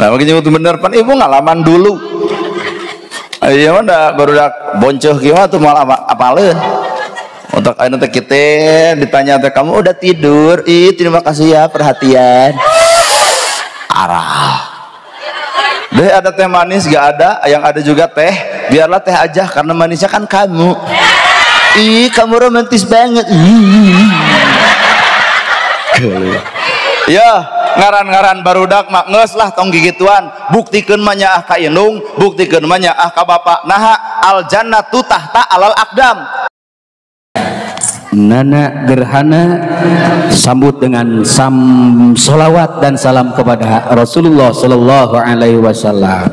Nah makanya itu bener pan ibu ngalaman dulu. Iya mah baru dak bonceh gimana tuh malah apaleun. Untuk anu teh kita ditanya teh kamu udah tidur? Ih terima kasih ya perhatian. Arah. Deh ada teh manis gak ada, yang ada juga teh. Biarlah teh aja karena manisnya kan kamu. Ih kamu romantis banget. Ya ngaran-ngaran barudak mak ngeus lah tong gigituan. Buktikeun mah nya ah ka indung, buktikeun mah nya ah ka bapak. Naha al jannatu tahta alal aqdam. Nana gerhana sambut dengan solawat dan salam kepada Rasulullah Sallallahu Alaihi Wasallam.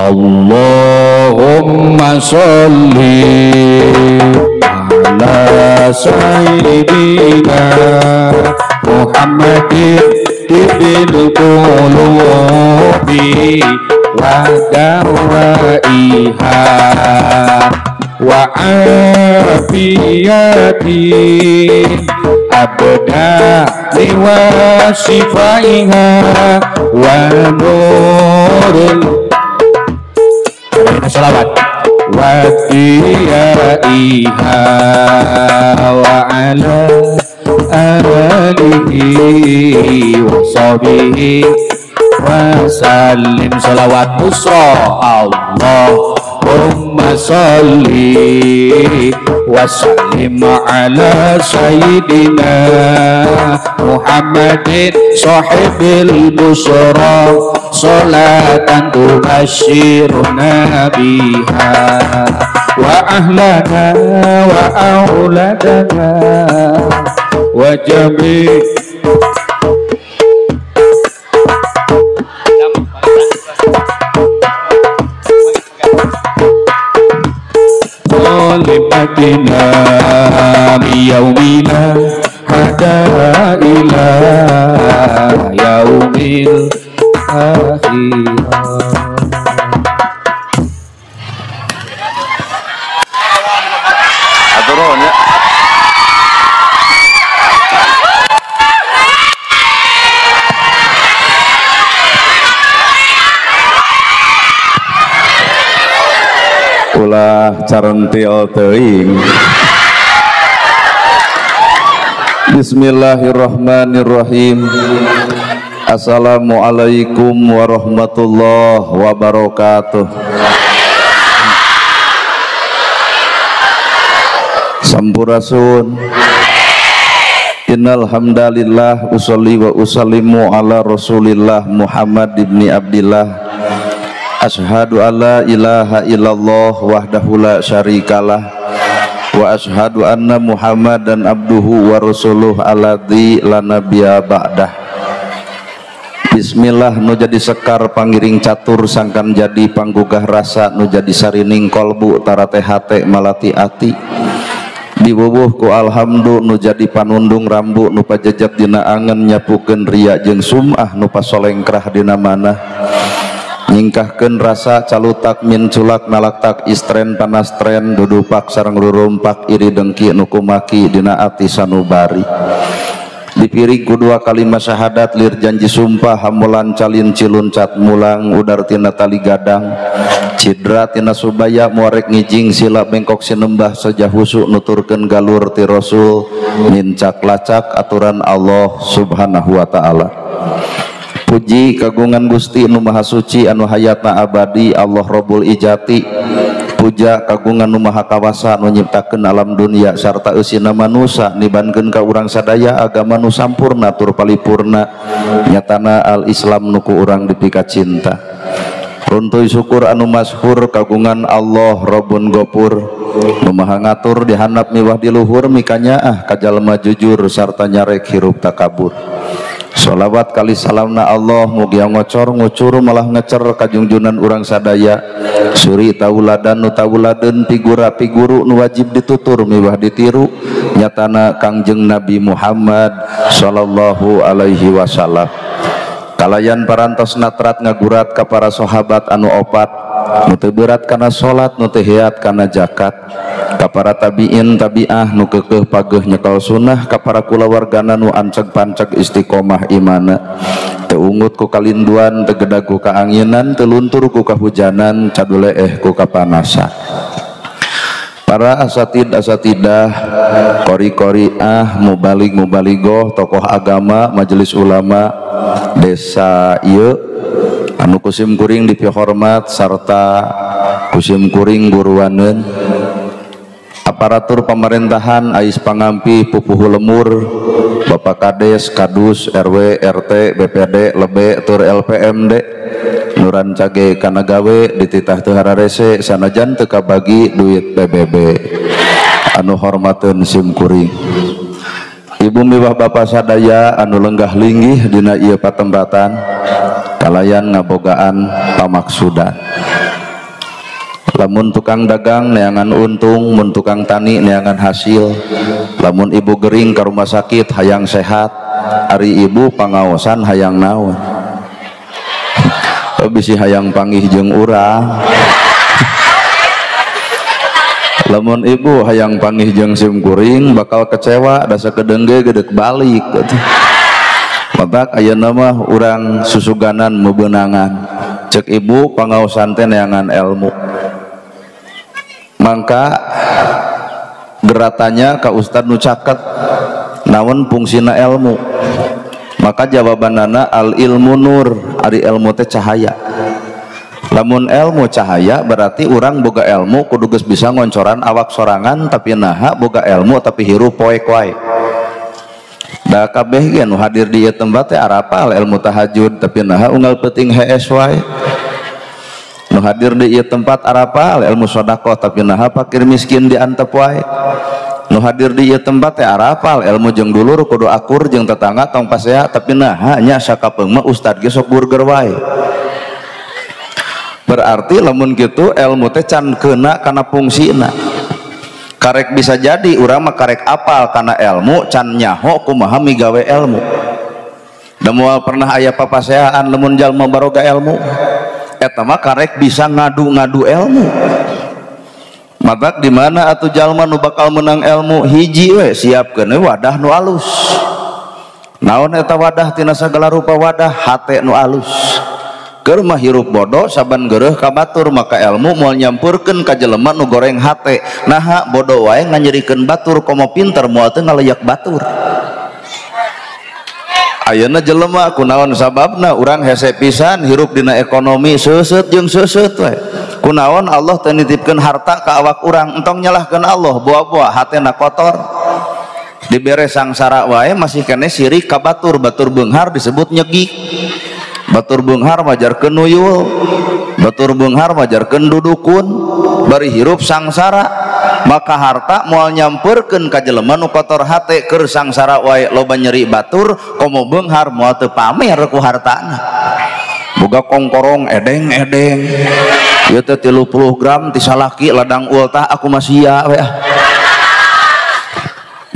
Allahumma sholli ala sayyidina Muhammadin tibil qulubi wa dawaiha wa afiyati abda liwa sifaiha wa nurul salawat wa tiyaiha wa ala alihi wa sahbihi wa sallim salawat busra Allahumma salli wa sallim ala sayyidina Muhammadin sahibil busra salatan tubashiruna biha wa ahlana wa auladana wa jami' lipatina biyaumina hada ila yaumil akhirah. Aturon ya. Ulah carentil teuing. Bismillahirrahmanirrahim. Assalamualaikum warahmatullahi wabarakatuh. Sampurasun. Innal hamdalillah usolli wa usallimu ala Rasulillah Muhammad ibni Abdillah. Ashhadu alla ilaha illallah wahdahu la syarikalah wa ashhadu anna Muhammadan abduhu wa rasuluh alladzi la nabiyya ba'dah. Bismillah nu jadi sekar pangiring catur sangkan jadi panggugah rasa nu jadi sarining kolbu tarate hate malati ati diwuwuh ku alhamdu nu jadi panundung rambu nu pajejat dina angen nyapukeun riya jeung sumah nu pasolengkrah dina manah nyingkahkeun rasa calutak min culak nalaktak istren panastren dudupak sareng rurumpak iri dengki nu kumaki dina ati sanubari dipirik ku dua kalimat syahadat lir janji sumpah hamulan calin ciluncat mulang udar tina tali gadang cidra tina subaya muarek ngijing sila bengkok sinembah sajahusu nuturkeun galur ti rasul mincak lacak aturan Allah subhanahu wa ta'ala. Puji kagungan Gusti nu maha suci anu hayatna abadi Allah Rabbul Ijati. Puja kagungan nu maha kawasa nu nyiptakeun alam dunia sarta eusina manusia nibankeun ka urang sadaya agama nu sampurna tur palipurna nyatana al Islam nu ku urang dipika cinta. Runtuy syukur anu masyhur kagungan Allah Rabbun Ghafur nu maha ngatur dihandap miwah di luhur mikanya kajalma jujur sarta nyarek hirup takabur. Sholawat kali salamna Allah mugi ngocor ngucur malah ngecer kajungjunan urang sadaya suri tauladan nu tauladeun figura-figuru nu wajib ditutur miwah ditiru nyatana Kangjeng Nabi Muhammad sallallahu alaihi wasallam. Kalayan parantos natrat ngagurat ka para sahabat anu opat nu teu berat kana salat nu teu hiat kana zakat, ka para tabiin tabiah nu keukeuh pageuh nyekel sunnah, ka para kulawargana nu anceg-panceg istiqomah imana, teu ungut ku kalinduan, teu gedag ku kaanginan, teu luntur ku kahujanan, caduleeh ku kapanasan. Para asatidah, qori-qoriah, mubalig-mubaligoh, tokoh agama, majelis ulama desa ieu anu kusim kuring dipihormat sarta kusim kuring guruaneun, aparatur pemerintahan, ais pangampi, pupuh lemur, Bapak Kades, Kadus, RW, RT, BPD, Lebe, tur LPMD, nuran cage kana gawe dititah teu hararese sanajan teu kabagi duit PBB. Anu hormateun sim kuring. Ibu miwah bapak sadaya anu lenggah linggih dina ieu patembatan, kalayan ngabogaan pamaksudan. Lamun tukang dagang neangan untung, mun tukang tani neangan hasil. Lamun ibu gering ke rumah sakit hayang sehat, ari ibu pangaosan hayang naon? Bisi hayang panggih jeung urang. Lamun ibu hayang panggih jeung sim kuring bakal kecewa, da sakedeung ge gedek balik gitu. Matak ayeuna mah urang susuganan mebeunangan. Cek ibu pangaosan teh neangan ilmu. Mangka geratannya ka ustad nu caket naon fungsina ilmu, maka jawabanana al ilmu nur, ari ilmu teh cahaya. Lamun ilmu cahaya berarti urang boga ilmu kudu geus bisa ngoncoran awak sorangan, tapi naha boga ilmu tapi hirup poek wae. Da kabeh ge nu hadir di ieu tempat teh arapal ilmu tahajud tapi naha unggal peuting hees wae. Nu hadir di ieu tempat arapal ilmu sedekah tapi naha fakir miskin diantep wae. Nu hadir di ieu tempat teh arapal ilmu jeung dulur kudu akur jeung tetangga tong pasea tapi naha nya sakapeung mah ustad ge sok burger wae. Berarti lamun gitu ilmu teh can keuna kana fungsina. Karek bisa jadi urang mah karek apal kana ilmu can nyaho kumaha migawe ilmu. Da moal pernah aya papaseaan lamun jalma baroga ilmu. Eta mah karek bisa ngadu-ngadu ilmu. Matak di mana atuh jalma nu bakal menang ilmu? Hiji we siapkeun wadah nu alus. Naon eta wadah tina sagala rupa wadah? Hate nu alus. Keur mah hirup bodoh saban geureuh ka batur, maka ilmu moal nyampurkeun ka jelema nu goreng hate. Naha bodoh wae nganyerikeun batur, komo pinter moal teu ngaleyak batur. Ayeuna jelema kunaon sababna urang hese pisan hirup dina ekonomi seuseut jeung seuseut we. Kunaon Allah teu nitipkeun harta ka awak urang, entong nyalahkeun Allah, boa-boa hatena kotor. Dibere sangsara wae masih kene sirik ka batur, batur beunghar disebut nyegik. Batur beunghar majarkeun nuyul, batur beunghar majarkeun dudukun, bari hirup sangsara. Maka harta moal nyamperkeun ka jelema nu kotor hate, keur sangsara wae loba nyeri batur, komo beunghar moal teu pamer ku hartana. Boga kongkorong edeng-edeng. Ieu teh 30 gram ti salaki ladang ultah aku mah sia we.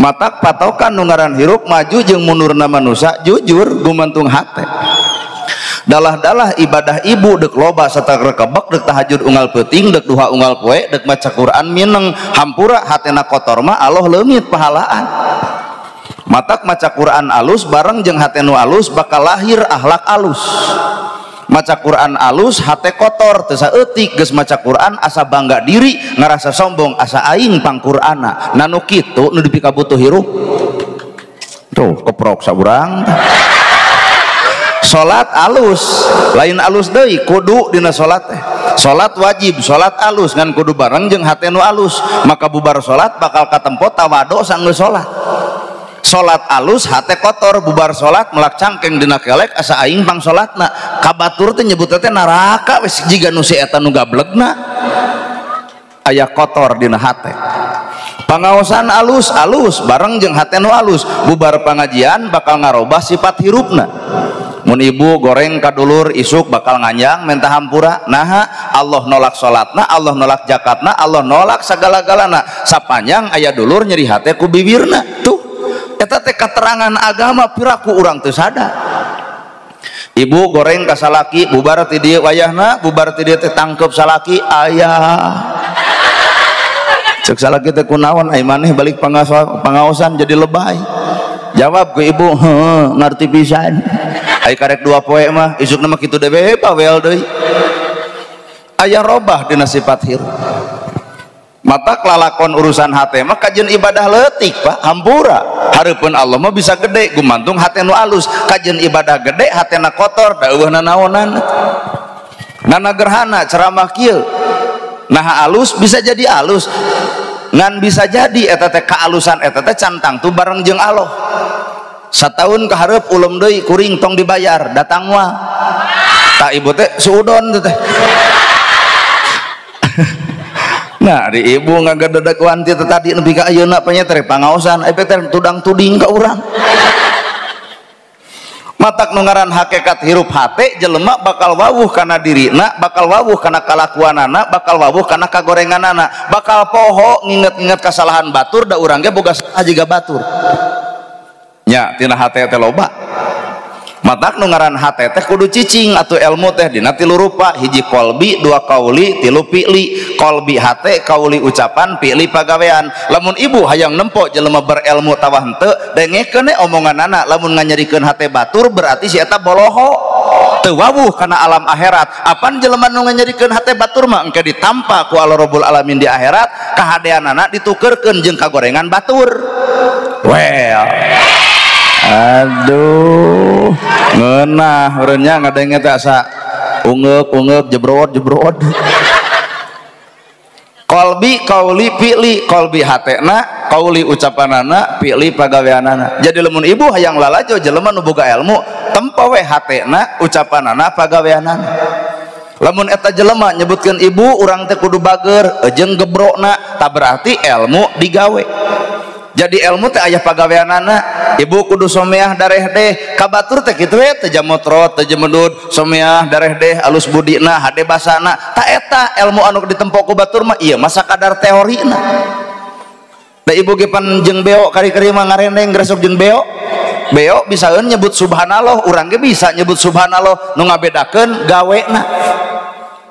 Matak patokan nu ngaran hirup maju jeung mundurna manusia jujur gumantung hate. Dalah-dalah ibadah ibu dek loba sarta rekebek, dek tahajud unggal peuting, dek duha unggal poe, dek maca Quran mineng, hampura hatena kotor mah Allah leungit pahalaan. Matak maca Quran alus bareng jeung hate nu alus bakal lahir akhlak alus. Maca Quran alus hate kotor teu saeutik, geus maca Quran asa bangga diri, ngarasa sombong, asa aing pangqur'ana. Nanu kitu nu dipikabutuh hirup. Tuh keprok saurang. Salat alus lain alus deui kudu dina salat teh. Salat wajib, salat alus ngan kudu bareng jeung hate nu alus. Maka bubar salat bakal katempo tawado sanggeus salat. Salat alus hate kotor, bubar salat melak cangkeng dina kelek asa aing pang salatna. Kabatur teh nyebut teh neraka wis jiga nu si eta nu gablegna. Aya kotor dina hate. Pangaosan alus bareng jeung hate nu alus, bubar pangajian bakal ngarobah sifat hirupna. Mun ibu goreng kadulur isuk bakal nganjang minta hampura. Nah Allah nolak salatna, Allah nolak zakatna, Allah nolak sagala-galana. Sapanjang aya dulur nyeri hate ku bibirna. Tuh eta teh katerangan agama piraku urang teu sadar. ibu goreng ka salaki bubar ti dieu wayahna bubar ti dieu teh tangkep salaki ayah cek salaki teh kunaon ai maneh balik pangaosan jadi lebay jawab ke ibu ngarti pisan ai karek 2 poe mah isukna mah kitu dewe pawel deui aya robah dina sifat hirup mata kelalakon urusan hati mah kajian ibadah leutik Pak hampura hareupeun Allah mah bisa gede gumantung hati nu alus kajian ibadah gede hatena kotor daeuhna naonan nana gerhana ceramah kieu nah alus bisa jadi alus ngan bisa jadi eta teh kaalusan eta teh cantang tuh bareng jeung Allah satahun kahareup ulum deui kuring tong dibayar datang mah tak ibu teh suudon teh nah di ibu ngagadedak wanti tadi nepi ka ayeuna nya teh pangaosan teh tudang tuding ka urang matak nu ngaran hakikat hirup hate jelema bakal wawuh kana dirina bakal wawuh kana kalakuanana bakal wawuh kana kagorenganana bakal poho nginget-nginget kesalahan batur da urang ge boga salah jiga batur nya tina hate teh loba matak nu ngaran hate teh kudu cicing atuh ilmu teh dina 3 rupa hiji kolbi 2 kauli 3 pi'li kolbi hate kauli ucapan pi'li pagawean lamun ibu hayang nempo jelema berilmu tawah henteu dengekeun omonganana lamun nganyarikeun hate batur berarti si eta boloho teu wawuh kana alam akhirat apan jelema nu nganyarikeun hate batur mah engke ditampa ku Allah Rabbul Alamin di akhirat kahadeanana ditukeurkeun jeung kagorengan batur well aduh ngeunah urangnya ngadenge teh asa ungep jebrot kolbi kauli pi'li kolbi hatena kauli ucapanana pi'li pagaweanana jadi lamun ibu hayang lalajo jelema nu boga ilmu tempo we hatena ucapanana pagaweanana lamun eta jelema nyebutkeun ibu urang teh kudu bager jeung gebrokna tah berarti ilmu digawe jadi ilmu teh aya pagaweanana ibu kudu someah dareh deh kabatur teh kitu we teh jamotrot teh jemedud someah dareh deh alus budina hade basana ta eta ilmu anu ditempo ku batur mah ieu mah sakadar teorina da ibu ge pan jeung beo kari-kari mah ngarendeng gresok jeung beo bisaeun nyebut subhanallah urang ge bisa nyebut subhanallah nu ngabedakeun gawena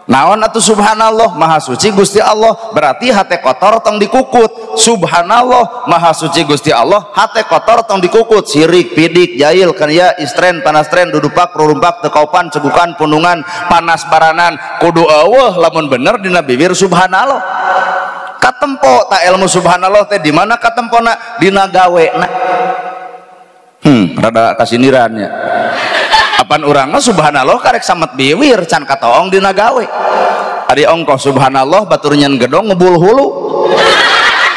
naon atuh subhanallah maha suci Gusti Allah berarti hate kotor tong dikukut subhanallah maha suci Gusti Allah hate kotor tong dikukut sirik pidik jahil karya istren panastren dudupak rurumpak tekaupan cegukan pundungan panas baranan kudu eueuh lamun bener dina bibir subhanallah katempo ta ilmu subhanallah teh di mana katempona dina gawena rada kasindirannya apan urang mah subhanallah karek samet biwir can katoong dina gawe ari ongkoh subhanallah batur nyen gedong ngebul hulu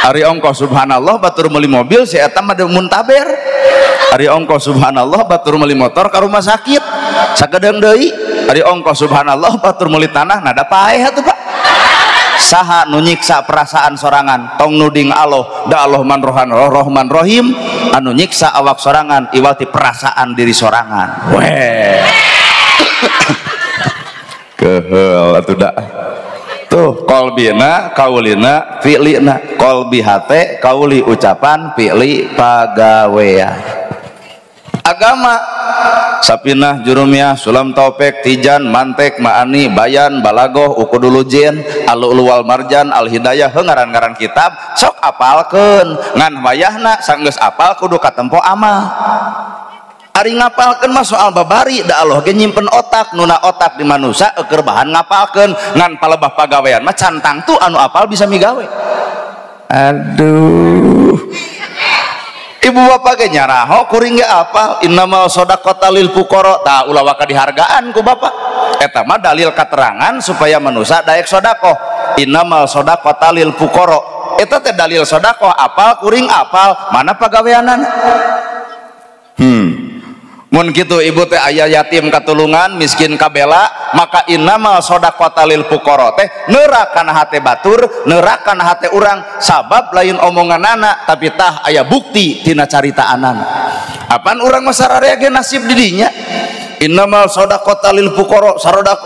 ari ongkoh subhanallah batur meuli mobil si eta mah muntaber ari ongkoh subhanallah batur meuli motor ka rumah sakit sagedeung deui ari ongkoh subhanallah batur meuli tanah nada paeh atuh Pak saha nu nyiksa perasaan sorangan tong nuding Allah da Allah man Rahman Rahim anu nyiksa awak sorangan iwati perasaan diri sorangan weh keheul atuh da tuh kolbina kaulina fi'lina kolbi hate kauli ucapan fi'li pagawean agama sapinah jurumiyah sulam taufik tijan mantek maani bayan balagoh ukudulujin aluluwal marjan al hidayah ngaran-ngaran kitab sok apalkeun ngan wayahna sanggeus apal kudu katempo amal ari ngapalkeun mah soal babari da Allah ge nyimpen otak nuna otak di manusia keur bahan ngapalkeun ngan palebah pagawean mah cantang tuh anu apal bisa migawe aduh ibu bapak ge nyaraho kuring ge apal innamal shadaqata lil fuqara ta ulah waka dihargaan ku bapak eta mah dalil katerangan supaya manusia daek sedekah innamal shadaqata lil fuqara eta teh dalil sedekah apal kuring apal mana pagaweanan mun kitu ibu teh aya yatim katulungan miskin kabela maka innamal shadaqata lil fuqara teh neurak kana hate batur neurak kana hate urang sabab lain omonganana tapi tah aya bukti tina caritaanana apaan urang mah sararea ge nasib di dinya innamal shadaqata lil fuqara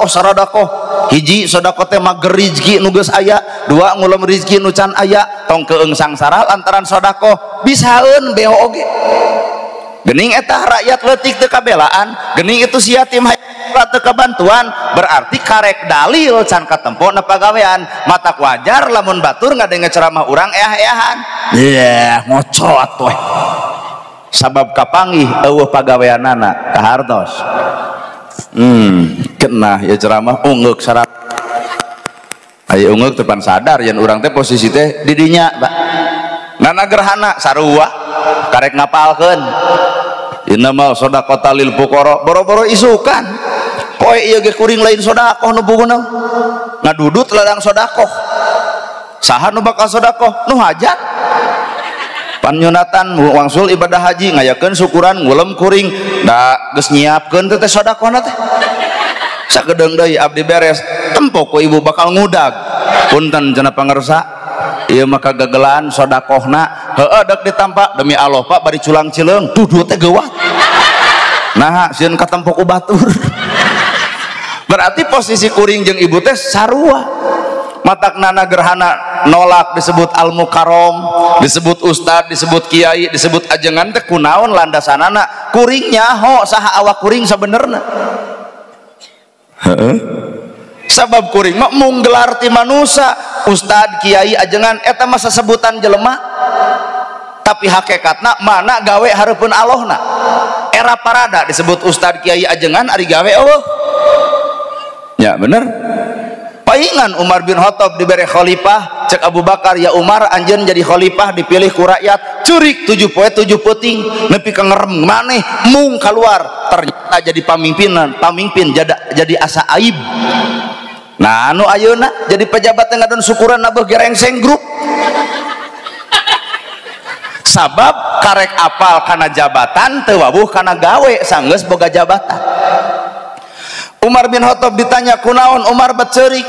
saradokoh hiji sedekah teh mager rezeki nu geus aya dua ngulem rezeki nu can aya tong keung sangsara lantaran sedekah bisaeun beo oge Gening eta rakyat leutik teu kabelaan, gening itu si yatim teu kabantuan, berarti karek dalil can katempo na pagawean. Matak wajar lamun batur ngadenge ceramah urang eah-eahan. Ngocot weh. Sabab kapanggih eueuh pagaweanana kahartos. Kenah ya ceramah ungeuk sarat. Aya ungeuk teu pan sadar yen urang teh posisi teh di dinya, Pak. Nana gerhana sarua karek ngapalkeun. Innamal shadaqata lil fuqara, boro-boro isukan. Poe ieu ge kuring lain sedekah nu buguna. Ngadudut ladang sedekah. Saha nu bakal sedekah? Nu hajat. Pan nyunatan wangsul ibadah haji ngayakeun syukuran ngulem kuring da geus nyiapkeun teh sedekahna teh. Sakedeung deui abdi beres, tempo ku ibu bakal ngudag. Punten cenah pangarsa, ieu mah kagagelan sedekahna. Heueuh dek ditampa demi Allah Pak bari culang cileung dudu teh geuwat. Nah, sieun katempo ku batur. Berarti posisi kuring jeung ibu teh sarua. Matak nana gerhana nolak disebut al-mukarom, disebut ustad, disebut kiai, disebut ajengan teh kunaon landasanana? Kuring nyaho saha awak kuring sabenerna. Sabab kuring mah mung gelar ti manusia, ustad, kiai, ajengan eta mah sesebutan jelema. Tapi hakikatna mana gawe hareupeun Allahna. Era parada disebut ustad, kiai, ajengan ari gawe Allah. Ya bener. Paingan Umar bin Khattab diberi khalifah, cek Abu Bakar, ya Umar anjeun jadi khalifah dipilih ku rakyat, curik 7 poe 7 peuting nepi ka ngerem maneh mung keluar ternyata jadi pamimpin jadi asa aib. Nah anu ayeuna jadi pejabat yang ngadon syukuran nabeuh gerengseng grup. Sabab karek apal kana jabatan teu wawuh kana gawe sanggeus boga jabatan. Umar bin Khattab ditanya kunaon Umar beceurik,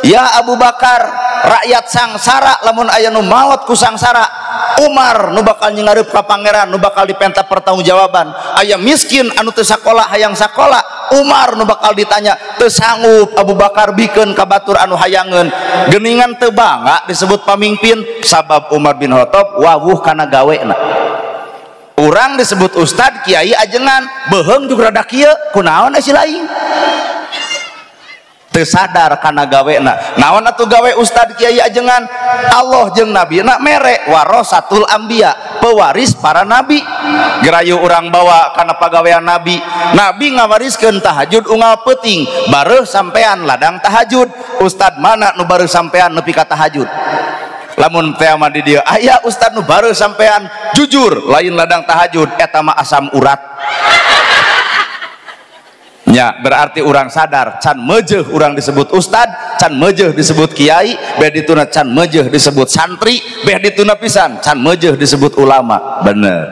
ya Abu Bakar rakyat sangsara lamun aya nu maot ku sangsara. Umar nu bakal nyengareup ka pangeran, nu bakal dipenta pertanggungjawaban. Aya miskin anu teu sakola hayang sakola, Umar nu bakal ditanya teu sanggup Abu Bakar bikeun ka batur anu hayangeun. Geuningan teu bangga disebut pamimpin sabab Umar bin Khattab wawuh kana gawena. Urang disebut ustad, kiai, ajengan, beheung juga rada kieu, kunaon asi lain. Teu sadar kana gawena. Naon atuh gawe ustad, kiai, ajengan? Allah jeung nabina mere warasatul anbiya, pewaris para nabi. Gerayu urang bawa kana pagawean nabi. Nabi ngawariskeun tahajud unggal peuting, bareuh sampean ladang tahajud. Ustad mana nu bareuh sampean nepi ka tahajud? Lamun teh mah di dieu aya ustad nu bareuh sampean jujur lain ladang tahajud eta mah asam urat. Nya berarti urang sadar can meujeuh urang disebut ustad, can meujeuh disebut kiai, beh dituna can meujeuh disebut santri, beh dituna pisan can meujeuh disebut ulama. Bener.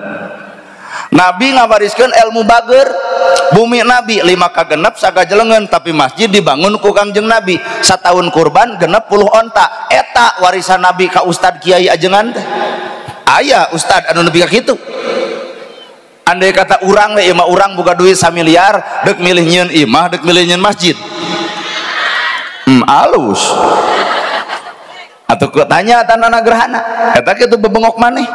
Nabi ngawariskeun ilmu bager. Bumi Nabi 5 kagenep sagajelengeun tapi masjid dibangun ku Kangjeng Nabi. Satahun kurban genep 10 onta. Eta warisan Nabi ka ustad, kiai, ajengan teh. Aya ustad anu nepi ka kitu. Andai kata urang we imah urang boga duit 1 miliar, deuk milih nyieun imah, deuk milih nyieun masjid. Alus. Atuh ku tanya tanana gerhana. Eta kitu bebengok maneh.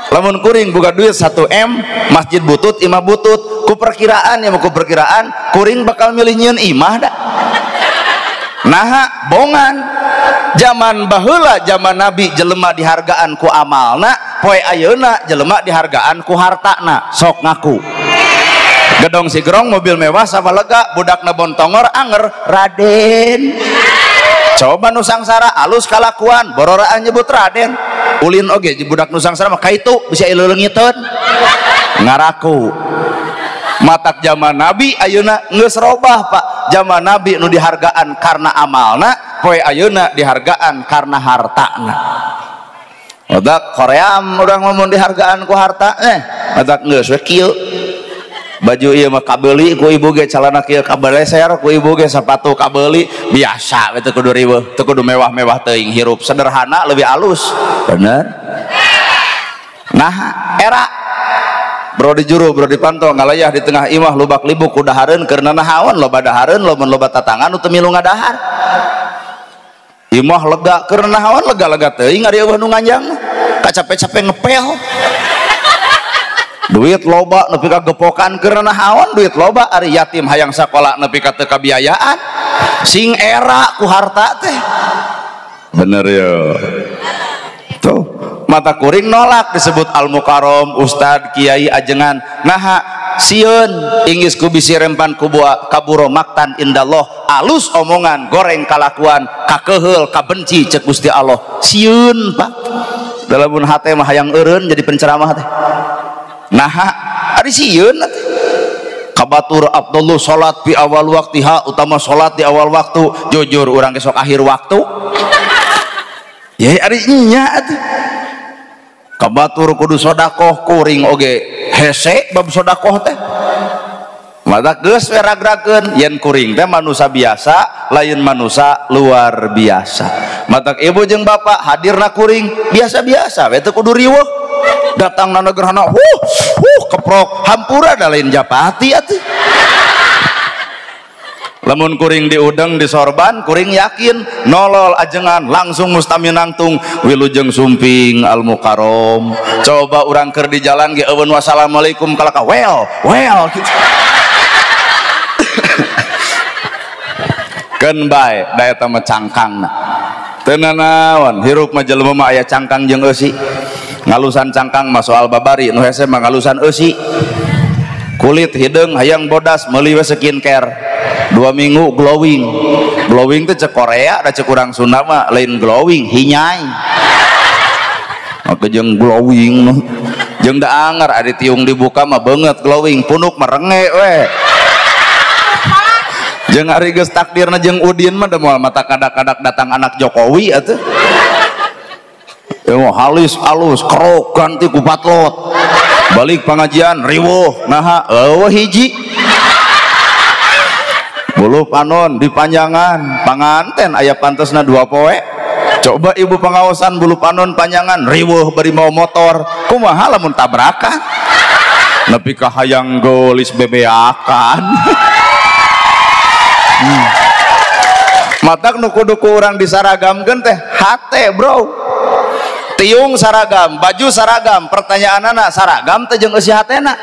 Lamun kuring boga duit 1 M, masjid butut, imah butut, ku perkiraan ya ku perkiraan kuring bakal milih nyieun imah da. Nah, bongan. Zaman baheula zaman Nabi jelema dihargaan ku amalna, poe ayeuna jelema dihargaan ku hartana. Sok ngaku. Gedong sigrong mobil mewah sama lega, budakna bontongor anger, Raden. Coba nu sangsara alus kalakuan, bororaan nyebut Raden. Ulin oge budak nu sangsara mah kaitu bisa ileulengiteun. Ngaraku. Matak zaman Nabi ayeuna geus robah Pak. Zaman Nabi nu dihargaan karena amalna, poe ayeuna dihargaan karena hartana. Odak Korea urang ngomong dihargaan ku harta odak geus we kieu. Baju ieu mah kabeuli ku ibu ge, calana kieu kabeleser ku ibu ge, sepatu kabeuli biasa we teu kudu riweuh, teu kudu mewah-mewah teuing, hirup sederhana lebih alus. Bener. Nah, era bro di juru bro dipantau ngalayah di tengah imah lubak libuk kudahareun keur nahaon loba dahareun loba tatangan nu teu milu ngadahar. Imah lega keur nahaon lega-lega teuing ari eueuh nu nganjang kacape-cape ngepel. duit loba nepi ka gepokan karena hawan duit loba ari yatim hayang sakola nepi ka teu kabiayaan sing era ku harta teh bener ya tuh mata kuring nolak disebut al-mukarom ustad kiai ajengan naha sieun inggis ku bisi rempan kubua kaburo maktan indallah alus omongan goreng kalakuan kakeheul kabenci cek Gusti Allah sieun Pak dalamun hate mah hayang eureun jadi penceramah teh naha ari sieun kabatur Abdullah salat di awal waktiha utama salat di awal waktu jujur urang besok akhir waktu ya ari nya atuh kabatur kudu sodakoh kuring oge hese bab sodakoh teh mata geus we ragrakeun yen kuring teh manusia biasa lain manusia luar biasa mata ibu jeung bapak hadirna kuring biasa-biasa we teu kudu riweuh datang na negerana keprok hampura da lain japati atuh lamun kuring diudeng disorban kuring yakin nolol ajengan langsung mustaminangtung wilujeng sumping al-mukarom coba urang keur di jalan ge eueun wassalamualaikum kalaka well gitu. Keun bae da eta mah cangkangna teu nanaon hirup mah jelema mah aya cangkang jeung eusi ngalusan cangkang mah soal babari nu hese mah ngalusan eusi kulit hideung hayang bodas meuli we skincare 2 minggu glowing teh cek Korea da cek urang Sunda mah lain glowing hinyai maka jeung glowing jeung da anger ari tiung dibuka mah beungeut glowing punuk merenge we jeung ari geus takdirna jeung Udin mah da moal mata kadak-kadak datang anak Jokowi atuh halus alus kerok ganti ku patlot balik pengajian riweuh naha eueuh hiji bulu panon dipanjangan panganten aya pantesna 2 poe coba ibu pengawasan bulu panon panjangan riweuh bari mau motor kumaha lamun tabrakan nepi ka hayang gelis bebeakan matak nu kudu ku urang disaragamkeun teh hate bro tiung saragam baju saragam pertanyaan anak saragam teh jeung eusi hatena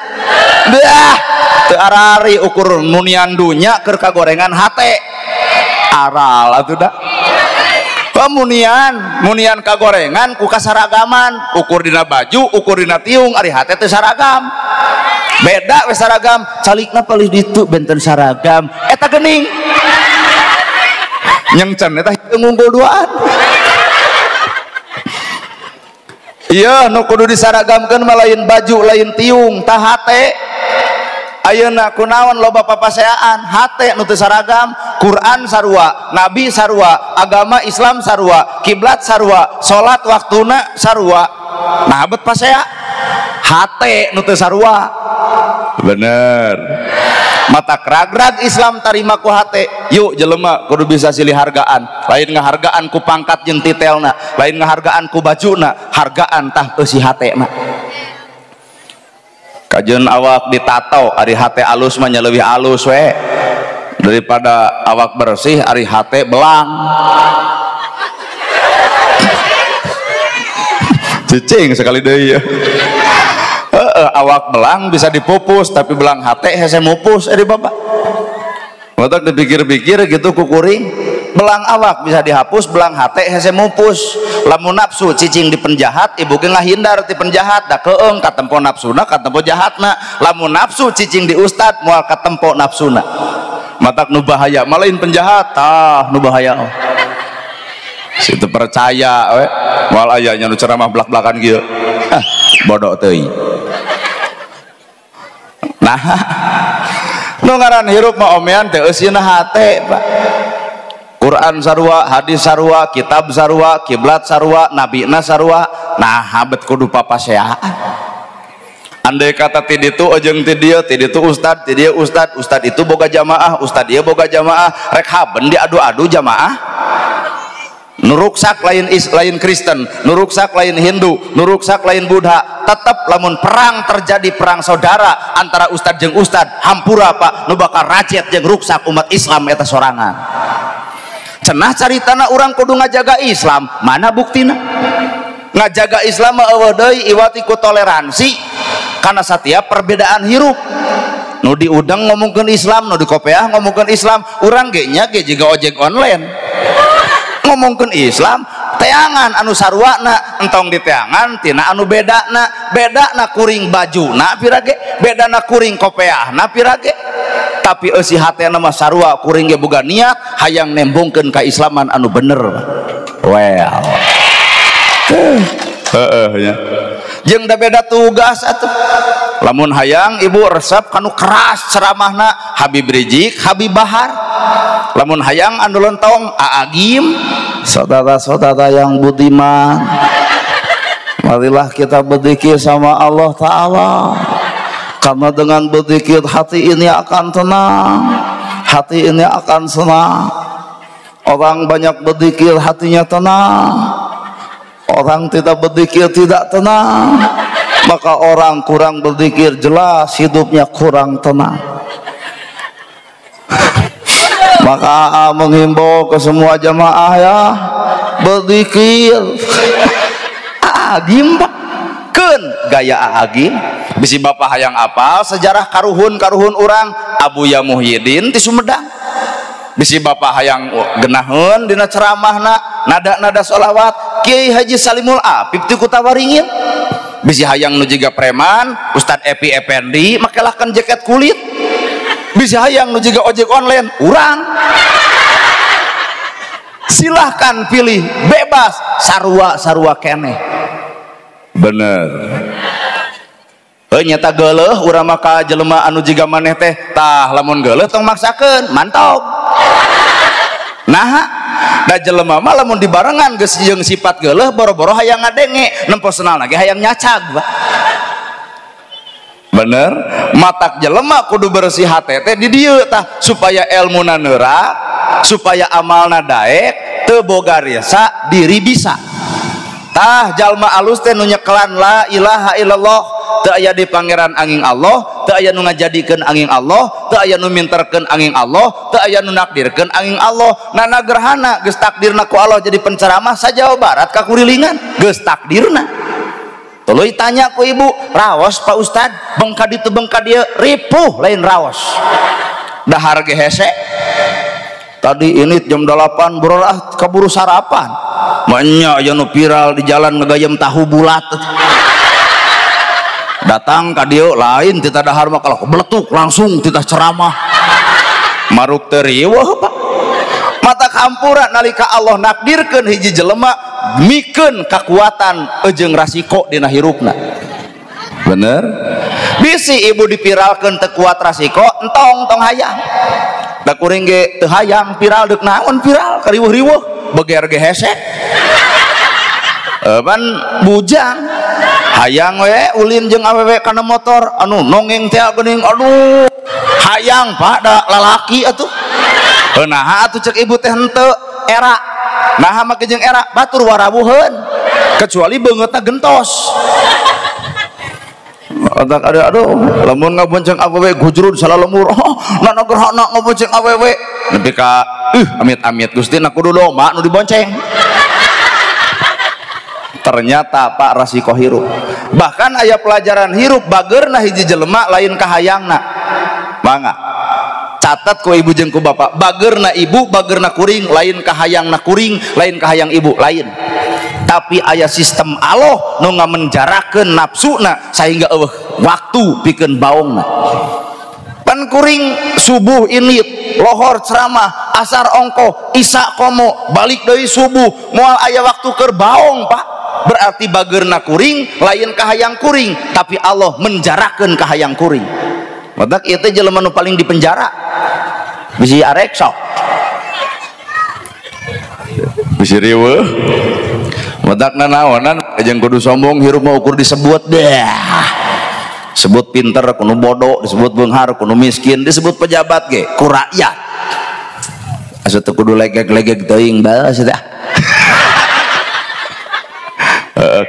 beah teu arari ukur munian dunya keur kagorengan hate aral atuh da munian kagorengan ku kasaragaman ukur dina baju ukur dina tiung ari hate teh saragam beda we saragam calikna palih ditu benten saragam eta geuning nyengcen eta unggul duaan iya nu kudu disaragamkeun mah lain baju lain tiung tah hate ayeuna kunaon loba papaseaan hate nu teu saragam Quran sarua nabi sarua agama Islam sarua kiblat sarua salat waktuna sarua nah bet pasea hate nu teu sarua bener mata ragrag Islam tarima ku hate yuk jelema kudu bisa silih hargaan lain ngahargaan ku pangkat jeung titelna lain ngahargaan ku bajuna hargaan tah eusi hate na kajeun awak ditato ari hate alus mah nya leuwih alus we daripada awak bersih ari hate belang cicing sekali deui ya awak belang bisa dipupus tapi belang hate hese mupus di bapak watak dipikir-pikir gitu kukuring belang awak bisa dihapus belang hate hese mupus lamun nafsu cicing di penjahat ibu ge ngahindar ti penjahat da keung katempo nafsuna katempo jahatna lamun nafsu cicing di ustad moal katempo nafsuna matak nu bahaya malain penjahat tah nu bahaya situ percaya we moal aya nya nu ceramah blak-blakan kieu bodoh teuing nah nu ngaran hirup mah omean teh eusina hate Pak Quran sarua hadis sarua kitab sarua kiblat sarua nabina sarua nah habet kudu papaseaan andai kata ti ditu jeung ti dieu ustad ti dieu ustad itu boga jamaah ustad ieu boga jamaah rek haben diadu-adu jamaah nuruksak lain Kristen nuruksak lain Hindu nuruksak lain Buddha tetap lamun perang terjadi perang saudara antara ustad jeung ustad hampura Pak nu bakal racet jeung ruksak umat Islam eta sorangan cenah caritana urang kudu ngajaga Islam mana buktina ngajaga Islam mah eueuh deui iwati ku toleransi karena setiap perbedaan hirup. Nu di udang ngomongkeun Islam, nu di kopiah ngomongkeun Islam, urang ge nya ge jiga ojek online ngomongkeun Islam. Teangan anu sarwana entong di teangan tina anu bedana kuring bajuna pirage, bedana kuring kopiahna pirage, tapi eusi hatena mah sarua kuring ge boga niat hayang nembongkeun kaislaman anu bener. Well nya jeung da beda tugas atuh. Lamun hayang ibu resep kanu keras ceramahna Habib Rizik, Habib Bahar. Lamun hayang anu lentong Aagim, saudara-saudara yang budiman, marilah kita berzikir sama Allah Ta'ala, karena dengan berzikir hati ini akan tenang, hati ini akan senang. Orang banyak berzikir hatinya tenang, orang tidak berzikir tidak tenang. Maka orang kurang berzikir jelas hidupnya kurang tenang. Maka menghimbau ke semua jamaah ya, berzikir. Agim kan gaya agim. Bisi bapak hayang apal sejarah karuhun orang Abuya Muhyiddin ti Sumedang. Bisi bapak hayang genahun dina ceramahna nada-nada sholawat Kiai Haji Salimul Apip ti Kutawaringin. Bisi hayang nu jiga preman Ustadz Epi Effendi makelahkan jaket kulit. Bisi hayang nu jiga ojek online urang. Silahkan pilih, bebas, sarua keneh. Bener. Nyata geuleuh urang maka jelema anu jiga maneh teh tah lamun geuleuh tong maksakeun mantap. Nah da jelema mah lamun dibarengan geus jeung sifat geuleuh boro-boro hayang ngadenge nemposna lagi hayang nyacag. Bener, matak jelema kudu bersih hate teh di dieu tah supaya elmuna neurak, supaya amalna daek, teu boga rasa diri bisa. Tah jalma alus teh nu nyekelan la ilaha illallah, teu aya di pangeran angin Allah, teu aya nu ngajadikeun angin Allah, teu aya nu minterkeun angin Allah, teu aya nu nakdirkeun angin Allah. Nana gerhana geus takdirna ku Allah jadi penceramah sa Jawa Barat ka kurilingan geus takdirna. Tuluy tanya ku ibu, raos Pak Ustad bengka ditu bengka dieu ripuh lain raos. Dahar ge hese. Tadi ini jam 8 berolah kaburu sarapan. Banyak aya nu viral di jalan ngagayem tahu bulat. Datang ka dieu lain tita dahar mah kalau beletuk langsung tita ceramah. Maruk teu riweuh Pak. Mata kampura nalika Allah nakdirkeun hiji jelema mikeun kekuatan jeung rasiko dina hirupna. Bener? Bisi ibu dipiralkeun teu kuat rasiko entong tong hayang. Da kuring ge teu hayang viral deuk naon viral kariweuh-riweuh beger ge hese. Ban bujang hayang we ulin jeung awewe kana motor anu nongeng teh geuning aduh hayang Pak da lalaki atuh. Nah atuh cek ibu teh henteu era nah make jeung era batur warawuheun kecuali beungeutna gentos. Otak ada aduh lamun ngabonceng awewe gujrud salah lemur nana gerhana ngabonceng awewe nepi ka amit-amit Gusti na kudu domba nu dibonceng. Ternyata Pak rasiko hirup. Bahkan aya pelajaran hirup bageurna hiji jelema lain kahayangna. Mangga catat ku ibu jeung ku bapak, bageurna ibu bageurna kuring lain kahayangna kuring lain kahayang ibu lain. Tapi aya sistem Allah nu ngamenjarakeun nafsuna sehingga waktu pikeun baongna. Pan kuring subuh init, lohor ceramah, asar ongkoh, isya komo, balik deui subuh, moal aya waktu keur baong Pak. Berarti bageurna kuring lain kahayang kuring, tapi Allah menjarakeun kahayang kuring. Matak ieu teh jelema nu paling dipenjara. Bisi arek sok. Bisi riweuh. Matak nanaonan jeung kudu sombong hirup mah ukur disebut deh. Sebut pinter kudu bodoh, disebut beunghar kudu miskin, disebut pejabat ge ku rakyat. Asa teu kudu legeg-legeg teuing bae dah.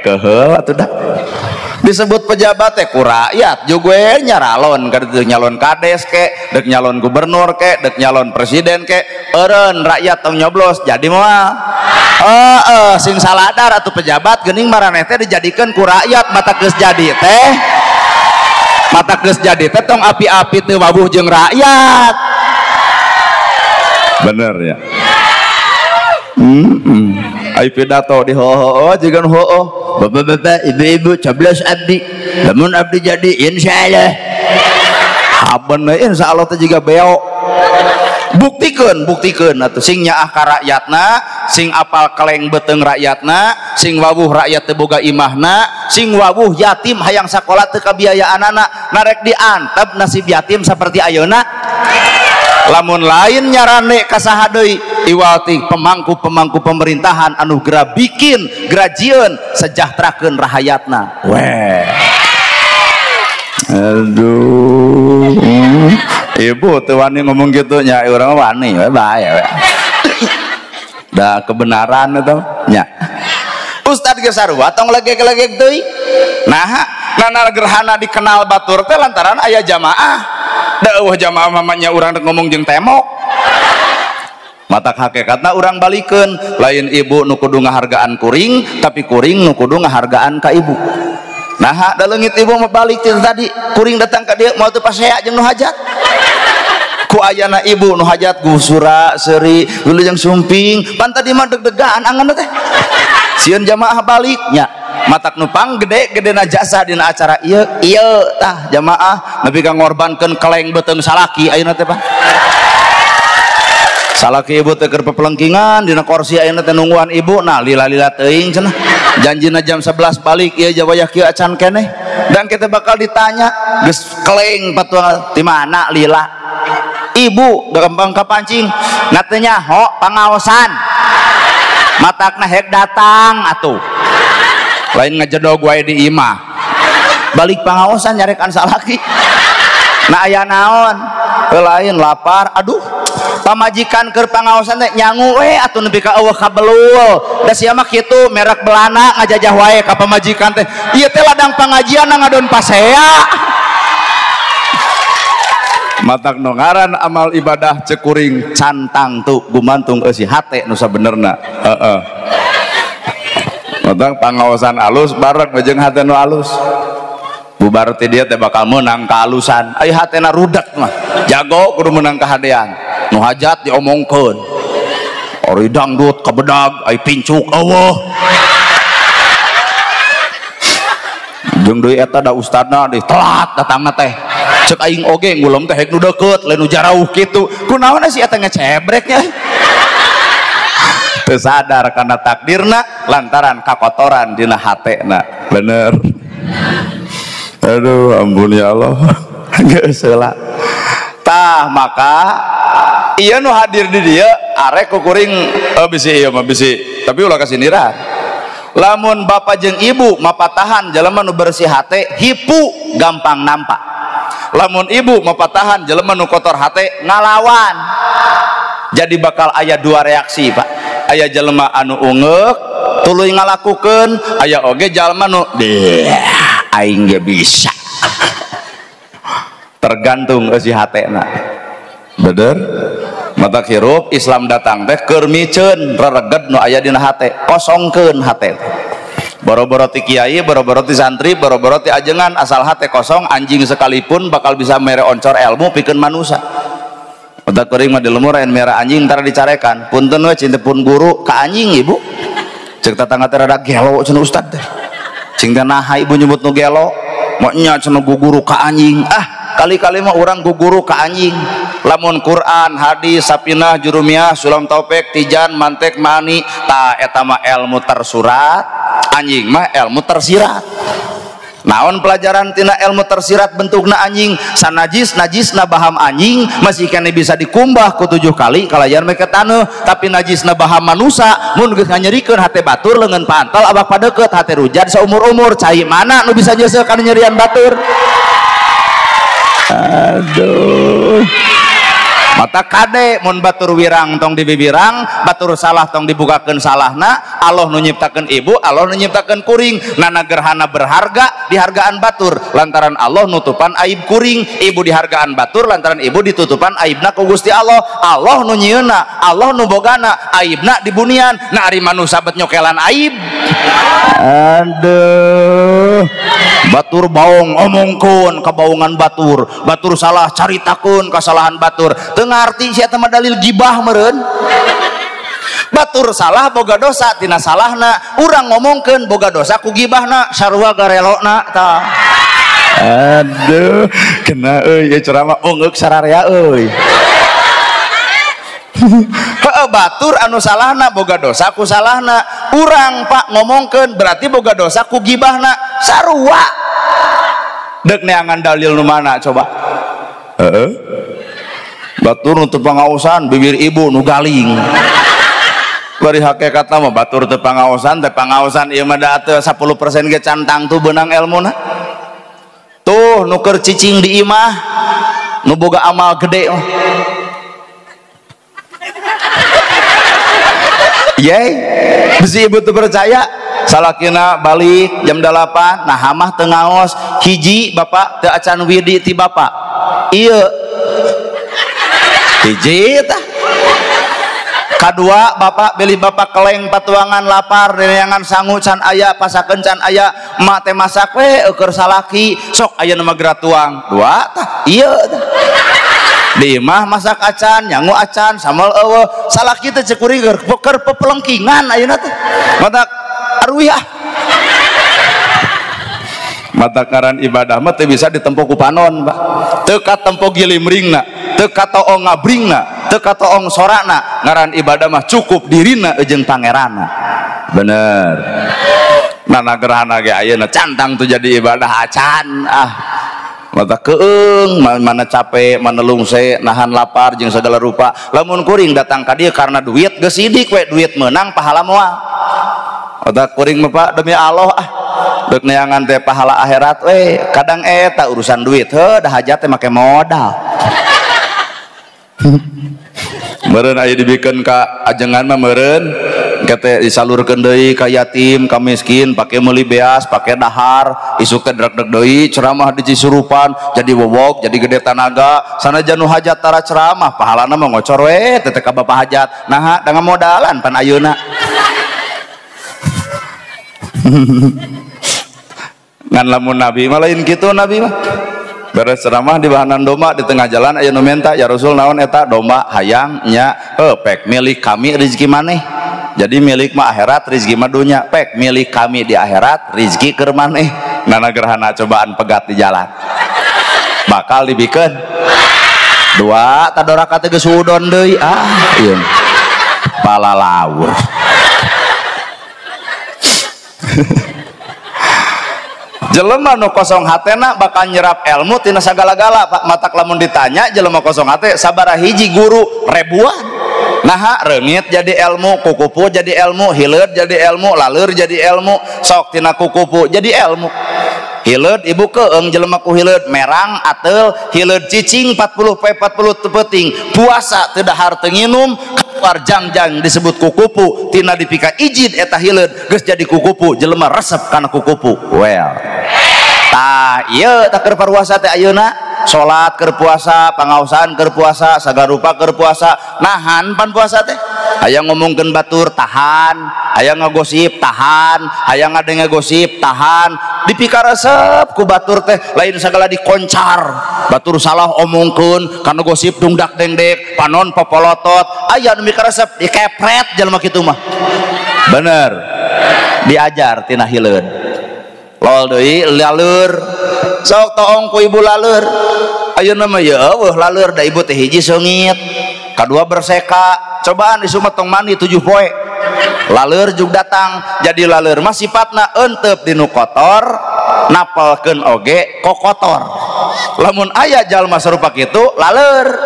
Keheul atuh dah. Disebut pejabat teh ku rakyat juga nyaralon kada nyalon kades ke dek nyalon gubernur ke dek nyalon presiden ke eureun rakyat tong nyoblos jadi moal sing saladar atuh pejabat geuning maraneh teh dijadikeun ku rakyat mata geus jadi teh mata geus jadi teh tong api-api teu wawuh jeung rakyat. Bener ya. Ai pidato di ho jeung ho. Bapak-bapak, ibu-ibu, coblos abdi. Lamun abdi jadi insyaallah. Habeun insyaallah teh jiga beo. Buktikeun atuh sing nyaah ka rakyatna, sing apal keleng beteung rakyatna, sing wawuh rakyat teu boga imahna, sing wawuh yatim hayang sakola teu kabiayaanana, narek diantep nasib yatim saperti ayeuna. Lamun lain nyarane ka saha deui iwati pemangku pemerintahan anu geura bikin grajieun sejahterakeun rahayatna. Weh. Aduh. Ibu teu wani ngomong kitu nya urang wani we bae we. Da kebenaran eta nya. Ustad geus sarua tong legek-legek deui. Nah, nana gerhana dikenal batur teh lantaran aya jamaah. Da eueuh jamaah mamanya urang rek ngomong jeung temok. Matak hakikatna urang balikeun, lain ibu nu kudu ngahargaan kuring, tapi kuring nu kudu ngahargaan ka ibu. Nah, da leungit ibu mah balik tadi, kuring datang ka dieu mau teu pasea jeung nu hajat. Ku ayana ibu nu hajat gusura seuri dulu yang sumping pan tadi mah deg-degan angan teh sieun jamaah baliknya matak nupang gede-gedena jasa dina acara ieu tah jamaah nepi ka ngorbankeun keleng beuteung salaki ayeuna teh Pak salaki ibu teh keur pepelengkingan dina kursi ayeuna teh nungguan ibu nah lila-lila teuing cenah janjina jam 11 balik ieu jawayah kieu acan keneh dan kita bakal ditanya geus keleng patua di mana lila ibu gampang kapancing natenya ho pangaosan matakna hek datang atuh lain ngajedog wae di imah balik pangaosan nyarekan salaki nah aya naon lain lapar aduh pamajikan keur pangaosan teh nyangu we atuh nepi ka eueuh kabelul da sia mah kitu merek belana ngajajah wae ka pamajikan teh ieu teh ladang pangajian ngadon pasea matak nongaran amal ibadah cekuring cantang tuh gumantung eusi hate nu sabenerna heeh matak pangaosan alus bareng jeung hate nu alus bubar teh dia teh bakal menang kehalusan ai hatena rudak mah jago kudu menang kahadean nu hajat diomongkeun ori dangdut kabedag ai pincuk eueuh jeung deui eta da ustadna deui telat datangna teh cek aing oge ngulem teh nu deukeut lain nu jarauh kitu kunaon si eta ngecebreknya teu sadar kana takdirna lantaran kakotoran dina hatena bener aduh ampun ya Allah geus heula tah maka ieu nu hadir di dieu arek kukuring bisi ieu mah bisi tapi ulah kasih nira lamun bapak jeung ibu mapatahan jelema nu bersih hate hipu gampang nampak lamun ibu mapatahan jelema nu kotor hate ngalawan jadi bakal aya dua reaksi Pak aya jelema anu ungeuk tuluy ngalakukeun aya oge jelema nu aing ge bisa tergantung eusi hatena bener mata hirup Islam datang teh keur miceun rereged nu aya dina hate kosongkeun hate boro-boro ti kiai boro-boro ti santri boro-boro ti ajengan asal hate kosong anjing sekalipun bakal bisa mere oncor ilmu pikeun manusia udah kuring mah di lemur ayeuna mere anjing tara dicarekan punten we cintepun guru ka anjing ibu ceuk tatangga teh rada gelo cenah ustad teh cing teh naha ibu nyebut nu gelo mau nya cenah guguru ka anjing kali-kali mah urang guguru ka anjing lamun Quran hadis sapinah jurumiyah sulam taufik tijan mantek mani ta eta mah ilmu tersurat anjing mah ilmu tersirat naon pelajaran tina ilmu tersirat bentukna anjing sanajis najisna baham anjing masih kene bisa dikumbah ku 7 kali kalayan make taneuh tapi najisna baham manusia mun geus nganyerikeun hate batur leungeun pantel abak padeukeut hate rujad saumur-umur cai mana nu bisa nyeuseul kana nyerian batur aduh mata kade mun batur wirang tong dibibirang batur salah tong dibukakeun salahna Allah nu nyiptakeun ibu Allah nu nyiptakeun kuring nana gerhana berharga dihargaan batur lantaran Allah nutupan aib kuring ibu dihargaan batur lantaran ibu ditutupan aibna ku Gusti Allah Allah nu nyieunna Allah nu bogana aibna di bunian na ari manusia bet nyokelan aib aduh batur baung omongkeun kabaungan batur, batur salah caritakeun kesalahan batur, teu ngarti sia teh dalil gibah meureun. Batur salah boga dosa tina salahna, urang ngomongkeun boga dosa ku gibahna, sarua garelona tah. Aduh, kena euy ceramah ungeuk sararea euy. Batur anu salahna boga dosa ku salahna, urang Pak ngomongkeun berarti boga dosa ku gibahna, sarua. Deuk neangan dalil nu mana coba? Batur nu teu pangaosan bibir ibu nu galing. Bari hakikatna mah batur teu pangaosan ieu mah da teu 10% ge cantang tuh beunang elmuna. Tuh nu keur cicing di imah nu boga amal gede mah. Yey, bisi ibu tuh percaya salakina balik jam 8 nah hamah teu ngaos, hiji bapak teu acan widi ti bapak ieu hiji tah, kadua bapak beli bapak keleng patuangan lapar neangan sangu can aya pasakeun can aya emak teh masak we keur salaki sok aya nu magra tuang dua tah ieu tah. Di imah masak acan nyangu acan sambal eueuh salaki teh cek kuring keur pepelengkingan ayeuna teh mata arwiyah mata karan ibadah mah teu bisa ditempo ku panon Pak, teu katempo gilimringna, teu katoong ngabringna, teu katoong sorana, ngaran ibadah mah cukup dirina jeung pangeranna. Bener. Nana gerhana ge ayeuna cantang tuh jadi ibadah acan mata keung mana capek mana lungse nahan lapar jeung segala rupa, lamun kuring datang ka dieu karena duit geus sidik we, duit menang pahala moal. Mata kuring mah Pak demi Allah deuk neangan teh pahala akhirat we, kadang eta urusan duit heuh dah hajat teh make modal. Meureun aya dibikeun ka ajengan mah meureun kete disalurkeun deui ka yatim ka miskin pake meuli beas pake dahar isuk teh dreg-dreg deui ceramah di Cisurupan jadi wowok jadi gede tanaga sanajan nu hajat tara ceramah pahalana mah ngocor we teh ka bapa hajat naha da ngamodalan pan ayeuna. Ngan lamun nabi mah lain kitu, nabi mah beres ceramah di bahanan domba di tengah jalan aya nu menta ya Rasul naon eta domba hayang nya pek milik kami rezeki maneh, jadi milik mah akhirat rezeki mah dunya, pek milik kami di akhirat rezeki keur maneh. Nana gerhana cobaan pegat di jalan bakal dibikeun dua tadoraka teh geus udon deui ieu pala lawur. Jelema nu kosong hatena bakal nyerap ilmu tina sagala-gala Pak, matak lamun ditanya jelema kosong hate sabaraha hiji guru ribuan. Naha reungit jadi ilmu, kukupu jadi ilmu, hileud jadi ilmu, laleur jadi ilmu, sok tina kukupu jadi ilmu. Hileud ibu keung jelema ku hileud merang ateul, hileud cicing 40 pe 40 teu peuting, puasa teu dahar teu nginum, keluar jangjang disebut kukupu, tina dipika ijid eta hileud geus jadi kukupu, jelema resep kana kukupu. Well. Tah ieu tah keur puasa teh ayeuna salat keur puasa, pangaosan keur puasa, sagarupa keur puasa, nahan pan puasa teh. Aya ngomongkeun batur tahan, aya ngagosip tahan, aya ngadenge gosip tahan, dipika resep ku batur teh lain sagala dikoncar. Batur salah omongkeun kana gosip dungdak dengdek, panon popolotot, aya nu mika resep dikepret jelema kitu mah. Bener. Diajar tina hileud. Lol deui laleur sok toong ku ibu laleur ayeuna mah ya eueuh laleur da ibu teh hiji seungit kadua berseka cobaan isu mah tong mandi 7 poe laleur jug datang jadi laleur mah sifatna eunteup dinu kotor napalkeun oge kokotor lamun aya jalma sarupa kitu laleur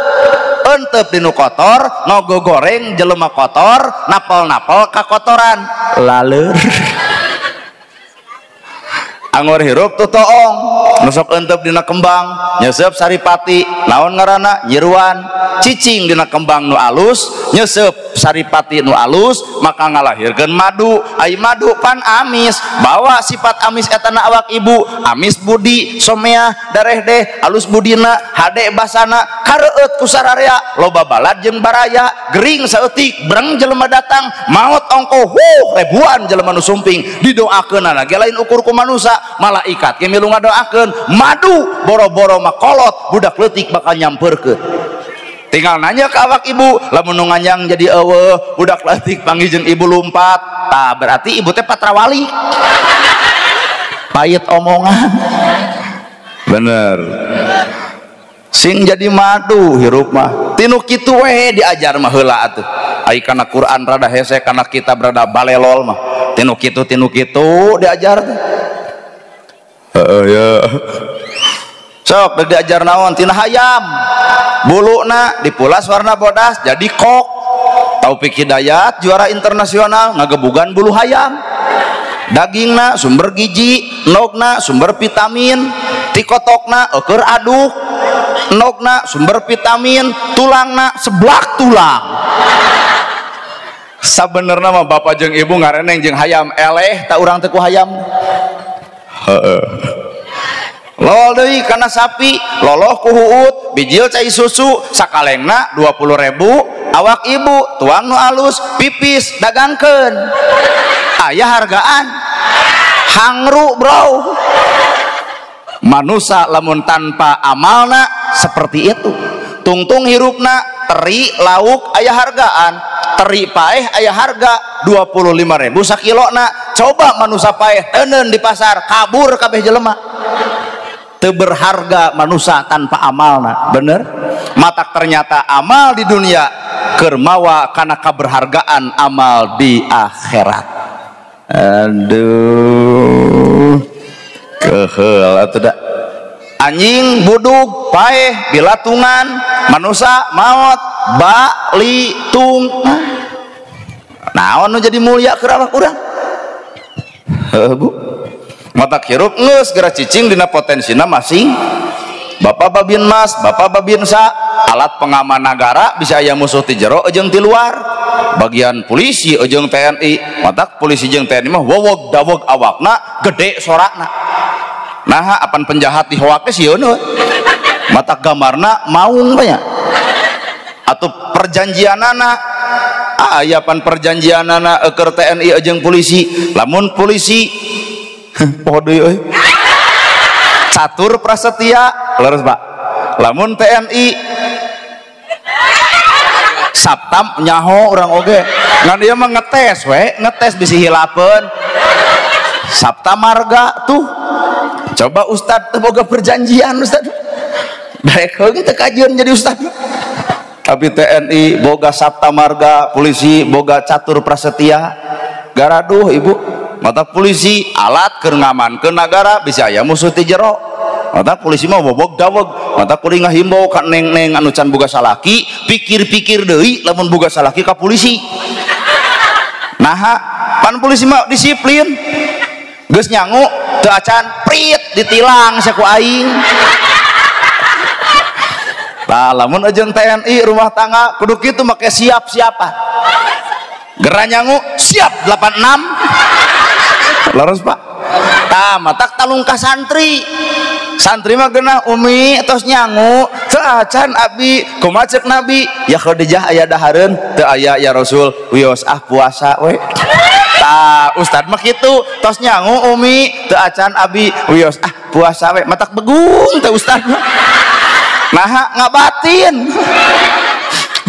eunteup dinu kotor ngogoreng jelema kotor napal-napal kakotoran laleur. Anggur hirup tuh toong nusok entep dina kembang nyesep saripati naon ngaranna nyiruan cicing dina kembang nu alus nyesep saripati nu alus maka ngalahirkeun madu. Ai madu pan amis, bawa sifat amis etana awak ibu, amis budi somea dareh deh alus budina hade basana kareueut ku sararea loba balad jeung baraya gering saeutik breng jelema datang maot ongko ribuan jelema nu sumping didoakeunana ge lain ukur ku manusia malaikat ge milu ngadoakeun madu boro-boro mah kolot budak leutik bakal nyampeurkeun. Tinggal nanya ke awak ibu lamun nu nganyang jadi eueuh budak leutik panggih jeung ibu lumpat tah berarti ibu teh patrawali payet omongan bener sing jadi madu hirup mah tinu kitu we diajar mah heula atuh ai kana Quran rada hese kana kitab rada balelol mah tinu kitu diajar teh ya sok diajar naon tina hayam buluna dipulas warna bodas jadi kok. Taufik Hidayat juara internasional ngagebugan bulu hayam. Dagingna sumber gizi, nogna sumber vitamin, tikotokna keur aduk, nogna sumber vitamin, tulangna seblak tulang. Sabenerna mah bapak jeung ibu ngareneng jeung hayam eleh tak urang teh ku hayam. Heeh. Lol deui kana sapi loloh ku huut bijil cai susu sakalengna 20.000 awak ibu tuang nu alus pipis dagangkeun aya hargaan hangru bro. Manusia lamun tanpa amalna seperti itu tungtung hirupna teri lauk aya hargaan teri paeh aya harga 25.000 sakilona. Coba manusia paeh teuneun di pasar kabur kabeh jelema teu berharga manusia tanpa amalna bener. Matak ternyata amal di dunia keur mawa kana kaberhargaan amal di akhirat. Aduh keheul atuh da anjing budug paeh bilatungan manusia maot balitung naon nu jadi mulia keur awak urang bu matak hirup ngeus geura cicing dina potensina masing. Bapak babin mas, bapak babin sa alat pengaman negara bisa aya musuh ti jero jeung ti luar. Bagian polisi jeung TNI matak polisi jeung TNI mah wowog dawog awakna gede sorakna. Nah apan penjahat di hoake sieun matak gamarna maung banyak atuh perjanjianana aya pan perjanjianana keur TNI jeung polisi lamun polisi pohodeui euy catur prasetya leres Pak lamun TNI saptam nyaho urang oge ngan dia mah ngetes we ngetes bisi hilapeun sapta marga tuh coba ustad teu boga perjanjian ustad daek heula teu kajian jadi ustad tapi TNI boga sapta marga polisi boga catur prasetya garaduh ibu mata polisi alat keur ngamankeun nagara bisa aya musuh ti jero mata polisi mah bobog daweg mata kuring ngahimbau ka neng-neng anu can boga salaki pikir-pikir deui lamun boga salaki ka polisi nah pan polisi mah disiplin geus nyangu teu acan prit ditilang saku aing tah lamun jeung TNI rumah tangga kudu kitu make siap-siapan geura nyangu siap 86 laras Pak tah matak talungkah santri mah geunah umi tos nyangu teu acan abi kumaha ceuk nabi ya Khadijah aya dahareun teu aya ya Rasul wios puasa we tah ustad mah kitu tos nyangu umi teu acan abi wios puasa we matak begung teh ustad nah ngabatin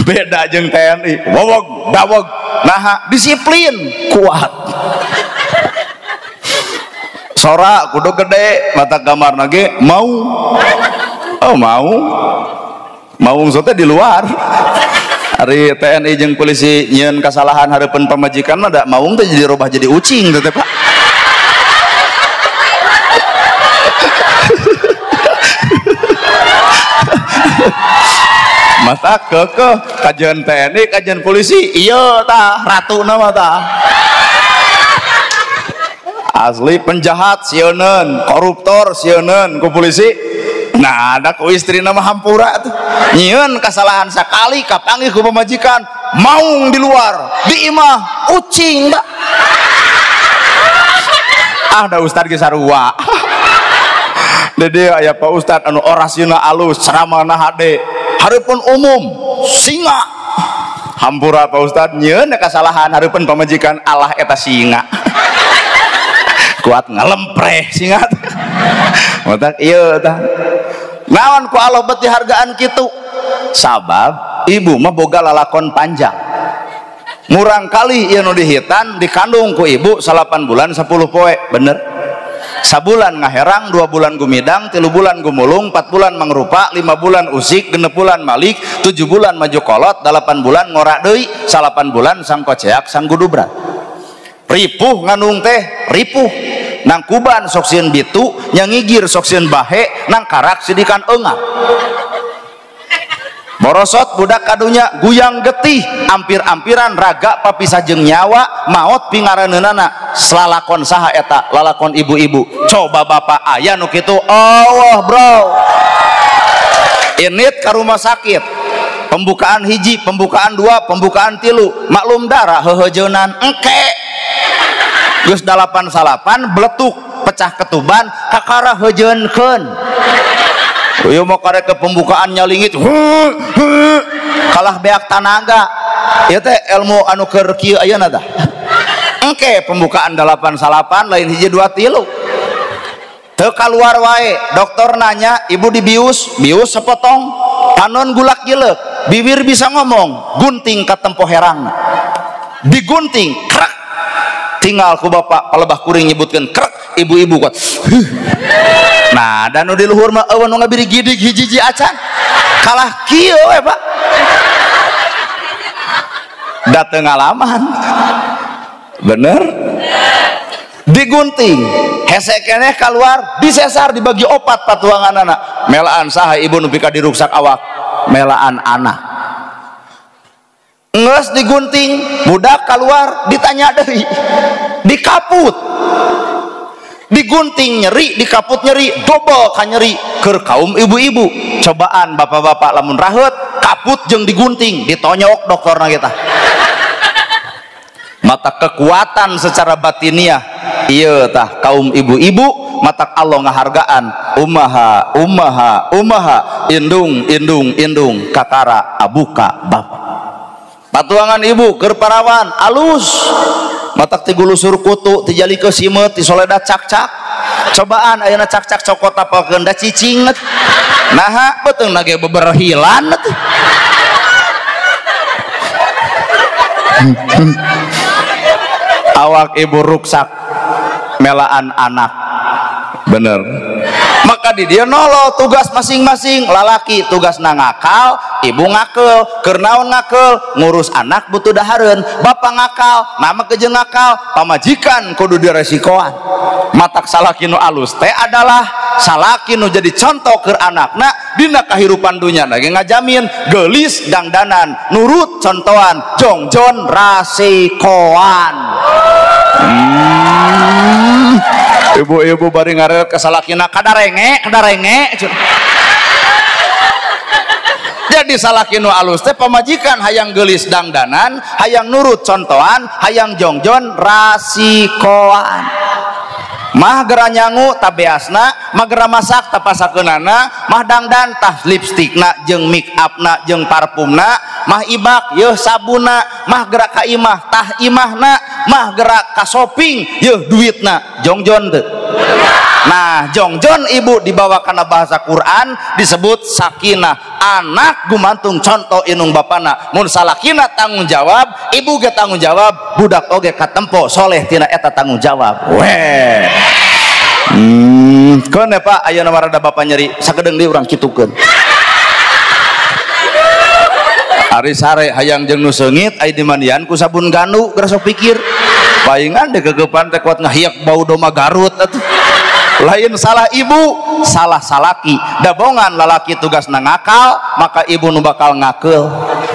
beda jeung TNI wowog dawog nah disiplin kuat sora kudu gede mata kamar nage mau sote di luar hari TNI jeung polisi nyeun kasalahan hareupeun pamajikan mah da maung teh jadi robah jadi ucing teh Pak mata kekeh kajian TNI kajian polisi iya tah ratu nama tah asli penjahat sieuneun koruptor sieuneun ku polisi nah ada ku istri nama hampura tuh nyieun kesalahan sakali kapanggih ku pamajikan maung di luar di imah ucing da. Da ustad ge sarua. Dede aya Pak Ustad anu orasina alus ceramahna hade hareupeun umum singa. Hampura Pak Ustad nyieun kasalahan hareupeun pamajikan Allah eta singa. Kuat ngalempreh singa. Matak ieu tah. Naon ku Allah beuti hargaan kitu? Sabab ibu mah boga lalakon panjang. Murang kali ieu nu dihitan dikandung ku ibu 8 bulan 10 poe, bener? Sabulan ngaherang, 2 bulan gumidang, 3 bulan gumulung, 4 bulan mangrupa, 5 bulan usik, 6 bulan malik, 7 bulan maju kolot, 8 bulan ngorak deui, 8 bulan sang koceak sang gudubrat. Ripuh ngandung teh, ripuh. Nang kuban sok sieun bitu, nya ngigir sok sieun bahe, nang karak sidikan eungak. Borosot budak kadunya guyang getih, ampir-ampiran raga papisah jeung nyawa, maot pingaraneunnana. Lalakon saha eta? Lalakon ibu-ibu. Coba bapak aya nu kitu? Allah, bro. Init ka rumah sakit. Pembukaan hiji, pembukaan 2, pembukaan 3, maklum darah heuheueunan engke. Geus 8 salapan bletuk, pecah ketuban, kakara heujeunkeun. Ieu mah karek ke pembukaan nyalingit. Kalah beak tanaga. Ieu teh ilmu anu keur kieu ayeuna tah. Engke pembukaan 8 salapan lain hiji 2 3. Teu kaluar wae, dokter nanya, ibu dibius, bius sepotong, panon gulak gileuk, bibir bisa ngomong, gunting ka tempo herangna. Digunting, krek. Tinggal ku bapak palebah kuring nyebutkeun krek, ibu-ibu kuat. Nah, dan nu di luhur mah eueun nu ngabiri gidig hiji-hiji acan. Kalah kieu we, Pak. Da teu ngalaman. Bener? Digunting, hese keneh keluar, disesar dibagi opat patuanganana. Melaan saha ibu nu pika diruksak awak? Melaan anak. Ngeus digunting, budak keluar, ditanya deui. Dikaput. Digunting nyeri, dikaput nyeri, double ka nyeri. Keur kaum ibu-ibu, cobaan bapak-bapak lamun raheut, kaput jeung digunting, ditonyok dokterna kita. Mata kekuatan secara batiniah ieu tah kaum ibu-ibu matak Allah ngahargaan ummaha indung kakara abuka bapak. Patuangan ibu keur parawan alus matak ti gulusur kutu ti jali ke simet ti soleda cak-cak. Cobaan ayeuna cak-cak cokot apalkeun da cicing naha beuteung nage beberhilan awak ibu ruksak melaan anak. Bener. Maka di dia nolo tugas masing-masing. Lalaki tugas ngakal, ibu ngakel. Keur naon ngakel? Ngurus anak butuh dahareun. Bapak ngakal, nama kejeung ngakal, pamajikan kudu diresikoan. Matak salaki nu alus teh adalah salaki nu jadi contoh keur anakna dina kahirupan dunya ge ngajamin geulis dangdanan, nurut contohan, jongjon rasikoan. Ibu-ibu bari ngareut ka salakina kadarenge. Jadi salaki nu alus teh pamajikan hayang geulis dangdanan, hayang nurut contohan, hayang jongjon rasikoan. Mah gera nyangu tabeasna, mah gera masak tapasakeunana, mah dangdan tah lipstikna jeung make upna jeung parfumna, mah ibak yeuh sabuna, mah gera ka imah tah imahna, mah gera ka shopping yeuh duitna. Jongjon teu. Nah, jongjon ibu dibawa kana bahasa Quran disebut sakinah. Anak gumantung contoh inung bapana. Mun salakina tanggung jawab, ibu ge tanggung jawab, budak oge katempo soleh tina eta tanggung jawab. Weh. Kone Pak ayeuna marada bapak nyeri sakedeung deui urang kitukeun. Ari sare hayang jeung nu seungit aya dimandian ku sabun ganu geura sok pikir. Paingan deh kegepan teh kuat ngahiak bau doma Garut atuh. Lain salah ibu, salah salaki. Dabongan lalaki tugas ngakal, maka ibu nu bakal ngakeul.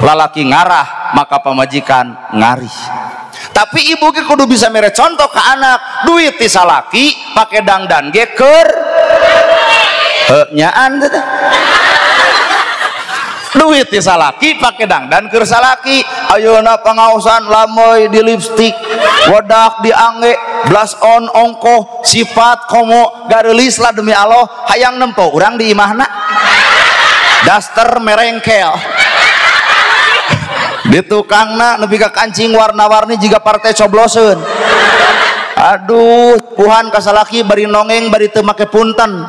Lalaki ngarah, maka pamajikan ngarih. Tapi ibu ge kudu bisa mere contoh ke anak. Duit ti salaki pake dangdan ge keur nyaan teh. Duit duit ti salaki pake dangdan keur salaki. Ayeuna pangaosan lamoy di lipstik wadak di angge blush on ongkoh sifat komo gareulis lah demi Allah hayang nempo urang di imahna daster merengkel di tukangna nepi ka kancing warna-warni jiga partai cobloseun. Aduh puhan kasalaki bari nongeng bari teu make punten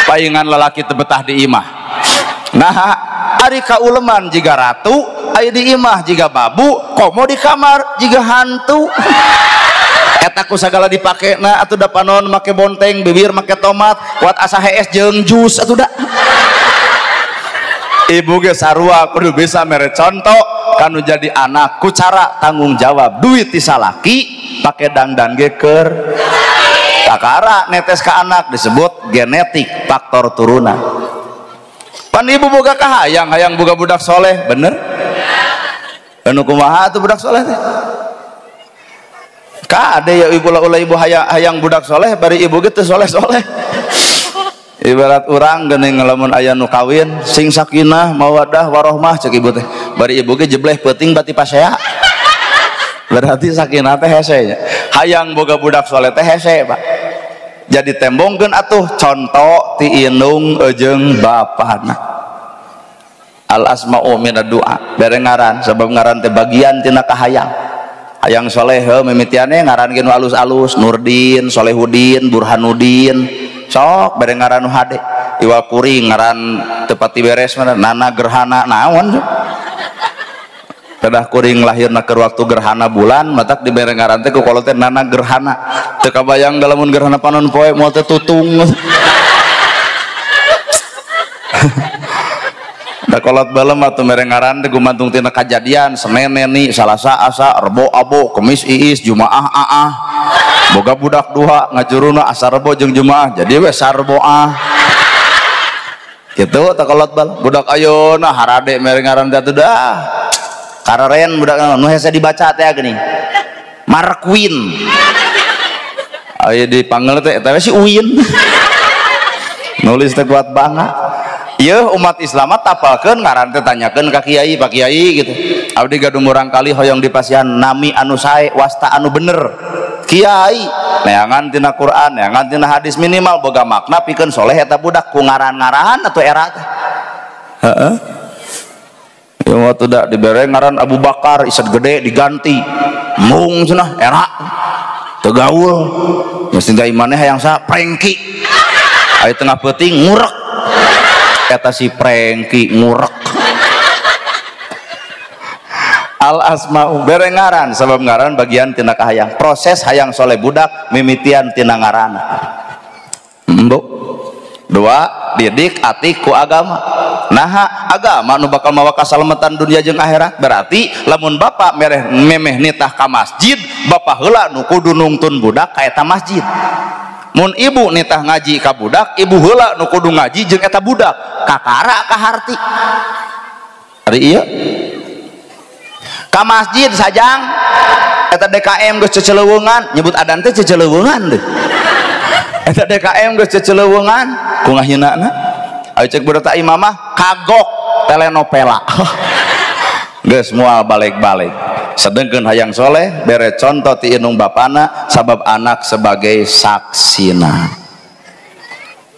paingan lalaki teu betah di imah. Nah ari kauleman jiga ratu aya di imah jiga babu komo di kamar jiga hantu. Eta ku sagala dipakena atuh da panon make bonteng bibir make tomat kuat asa hees jeung jus atuh da. Ibu ge sarua kudu bisa mere contoh kanu jadi anak ku cara tanggung jawab duit ti salaki pake dangdan ge keur kakara netes ka anak disebut genetik faktor turunan. Pan ibu boga kahayang hayang boga budak soleh bener anu kumaha tuh budak soleh teh ka ade ya ibu ulah ibu hayang budak soleh bari ibu ge teu soleh-soleh. Ibarat orang geuning lamun aya nu kawin sing sakinah mawaddah warohmah cek ibu teh bari ibu ge jebleh peuting bati pasea berarti sakinah teh hese nya. Hayang boga budak soleh teh hese Pak. Jadi tembongkeun atuh contoh ti indung jeung bapana. Al asma'u minad du'a bere ngaran sabab ngaran teh bagian tina kahayang. Hayang soleh mimitiane ngaran ge nu alus-alus Nurdin, Solehudin, Burhanuddin. Sok bere ngaran nu hade. Iwa kuring ngaran teu pati beres mana Nana Gerhana naon. Kedah kuring lahirna keur waktu gerhana bulan matak dibere ngaran teh ku kolot teh Nana Gerhana. Teu kabayang lamun gerhana panon poe moal teh tutung. Da kolot balem atuh mere ngaran teh gumantung tina kajadian Senin neni, Salasa asa, Rebo abo, Kemis iis, Jumaah aah. Boga budak duha ngajuruna asa Rebo jeung Jumaah jadi we sarboah. Kitu teh kolot bal budak ayeuna harade mere ngaran teh dah. Kareren budak nu hese dibaca teh geuning Marquin aya dipanggil teh eta si Uin nulis teh kuat banget. Ieu umat Islam tapalkeun ngaran teh tanyakeun ka kiai Pak Kiai gitu abdi gadung urang kali hoyong dipasihan nami anu sae wasta anu bener kiai neangan tina Quran neangan tina hadis minimal boga makna pikeun soleh eta budak ku ngaran-ngaran atuh era teh heeh. Yang waktu dak dibere ngaran Abu Bakar isat gede diganti mung cenah era tegaul mesti da imane hayang sa prengki aya tengah peuting ngurek eta si prengki ngurek. Al asma'u bere ngaran sabab ngaran bagian tina kahayang proses hayang soleh budak mimitian tina ngaranna. Mbok dua didik atik ku agama. Nah agama nu bakal mawa kasalamatan dunia jeung akhirat berarti lamun bapak memeh nitah ka masjid bapak heula nu kudu nungtun budak ka eta masjid. Mun ibu nitah ngaji ka budak ibu heula nu kudu ngaji jeung eta budak kakara ka harti. Ari ieu ka masjid sajang eta DKM geus ceceleuweungan nyebut adan teh ceceleuweungan deh. Eta DKM geus ceceleuweungan ku ngahinana ayo cek budak imamah kagok telenovela geus moal balik-balik sedengkeun hayang soleh bere contoh ti indung bapana sabab anak sebagai saksina.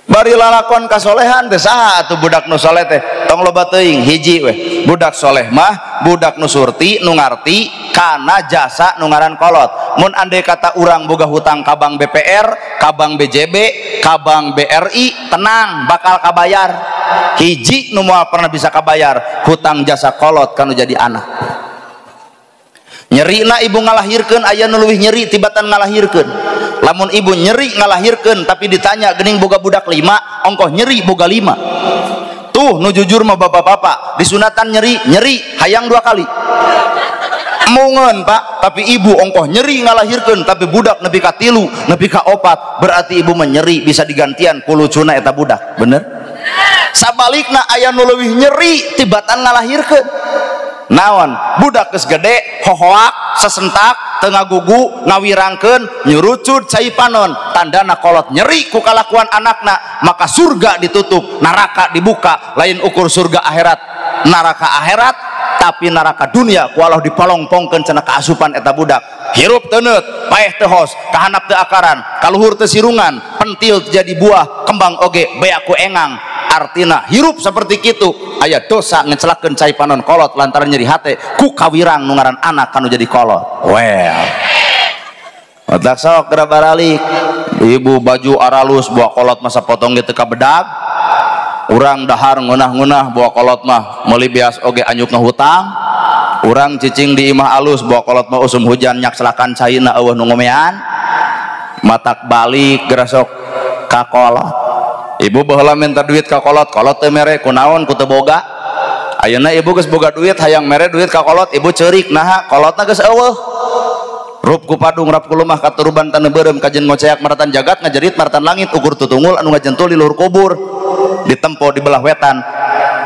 Bari lalakon kasolehan teh saha atuh budak nu soleh teh tong loba teuing hiji we budak soleh mah budak nu surti nu ngarti kana jasa nu ngaran kolot. Mun andai kata urang boga hutang ka bank BPR, ka bank BJB, ka bank BRI tenang bakal kabayar. Hiji nu moal pernah bisa kabayar hutang jasa kolot kanu jadi anak. Nyerina ibu ngalahirkeun aya nu leuwih nyeri tibatan ngalahirkeun. Lamun ibu nyeri ngalahirkeun tapi ditanya geuning boga budak 5 ongkoh nyeri boga 5 tuh nu jujur mah bapak-bapak disunatan nyeri hayang 2 kali mungeun Pak tapi ibu ongkoh nyeri ngalahirkeun tapi budak nepi ka 3 nepi ka 4 berarti ibu menyeri bisa digantian ku lucuna eta budak bener. Sabalikna aya nu leuwih nyeri tibatan ngalahirkeun naon budak geus gede hohoak sesentak tengah gugu ngawirangkeun nyurucud cai panon tandana kolot nyeri ku kalakuan anakna maka surga ditutup neraka dibuka lain ukur surga akhirat neraka akhirat tapi neraka dunia ku Allah dipalongpongkeun cenah kaasupan eta budak hirup teu neut paeh teu hos kahandap teu akaran kaluhur teu sirungan pentil jadi buah kembang oge bea ku engang artina hirup seperti kitu aya dosa ngecelakeun cai panon kolot lantaran nyeri hate ku kawirang nu ngaran anak kanu jadi kolot well otak sok geura baralik ibu baju aralus buah kolot masa potong gitu ka bedag urang dahar ngeunah-ngeunah buah kolot mah meuli bias oge anyukna hutang urang cicing di imah alus buah kolot mah usum hujan nyak selakan caina eueuh nu ngomean matak balik geura sok ka kolot ibu baheula minta duit ka kolot kolot teu mere kunaon ku teu boga ayeuna ibu geus boga duit hayang mere duit ka kolot ibu ceurik naha kolotna geus eueuh rup ku padung rap ku lumah katuruban taneu beureum kajen ngoceak maratan jagat ngajerit maratan langit ukur tutungul anu ngajentul di luhur kubur ditempo di belah wetan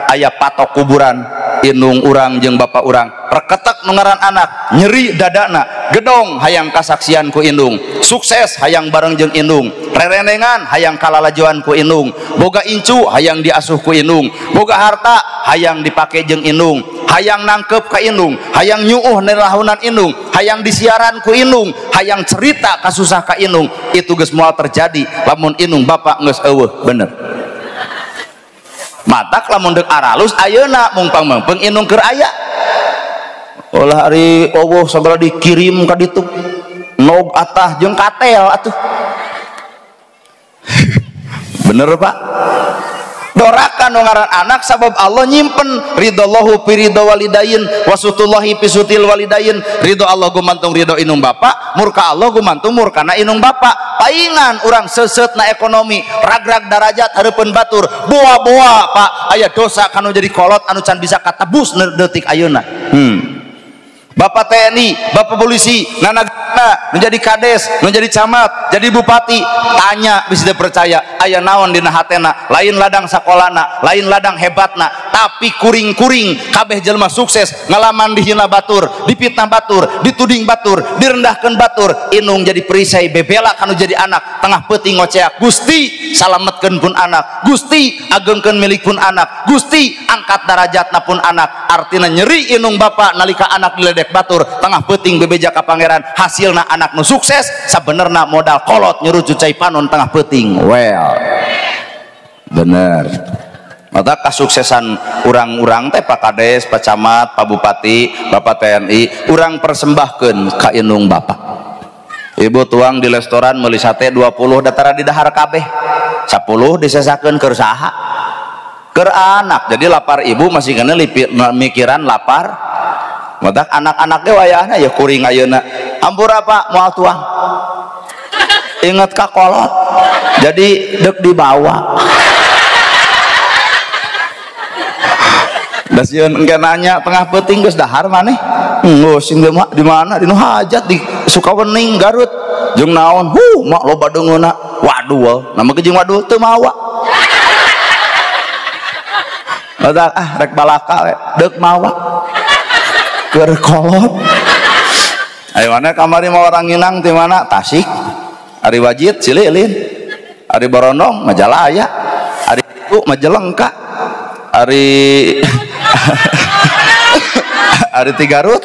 aya patok kuburan indung urang jeung bapa urang reketek nu ngaran anak nyeri dadana gedong hayang kasaksian ku indung sukses hayang bareng jeung indung rerenengan hayang kalalajuan ku indung boga incu hayang diasuh ku indung boga harta hayang dipake jeung indung hayang nangkep ka indung hayang nyuuh nelahunan indung hayang disiaran ku indung hayang cerita kasusah ka indung itu geus moal terjadi lamun indung bapa geus eueuh bener matak lamun deuk aralus ayeuna mungpang mengpeng indung keur aya ulah ari eueuh sabala dikirim ka ditu nog atah jeung katel atuh bener Pak dorakan nu ngaran anak sabab Allah nyimpen ridallahu fi ridho walidain wasutullahi fi sutil walidain ridho Allah gumantung ridho inung bapa murka Allah gumantung murkana inung bapa paingan urang seuseutna ekonomi ragrag darajat hareupeun batur boa-boa Pak aya dosa kanu jadi kolot anu can bisa katebus detik ayeuna Bapak TNI, Bapak polisi, nanagana, menjadi kades, menjadi camat, jadi bupati, tanya bisa percaya, aya naon dina hatena, lain ladang sakolana, lain ladang hebatna, tapi kuring-kuring, kabeh jelma sukses, ngalaman dihina batur, dipitnah batur, dituding batur, direndahkan batur, inung jadi perisai bebela kanu jadi anak, tengah peuting ngoceak, Gusti salametkeun pun anak, Gusti agengkeun milik pun anak, Gusti angkat darajatna pun anak, artina nyeri inung bapa nalika anak diledek batur tengah peuting bebeja ka pangeran hasilna anak nu sukses sabenerna modal kolot nyuruh cucai panon tengah peuting well bener mata kasuksesan urang-urang teh Pak Kades, Pak Camat, Pak Bupati, Bapak TNI urang persembahkeun ka inung bapak ibu tuang di restoran meuli sate 20 datara di dahar kabeh 10 disesakeun keur saha keur anak jadi lapar ibu masih kena mikiran lapar matak anak-anak ge wayahna ya kuring ayeuna ampura Pak moal tuang inget ka kolot jadi deuk dibawa da sieun engke nanya tengah peuting geus dahar maneh geus sing di mana dinu hajat di Sukawening Garut jeung naon mak loba deungeuna waduh nama jeung waduh teu mawa matak rek balaka we deuk mawa keur kolot ayo mana kamari mau orang Inang di mana Tasik ari Wajid Cililin ari Borondong Majalaya ari Ibu Majalengka ari ari ti Garut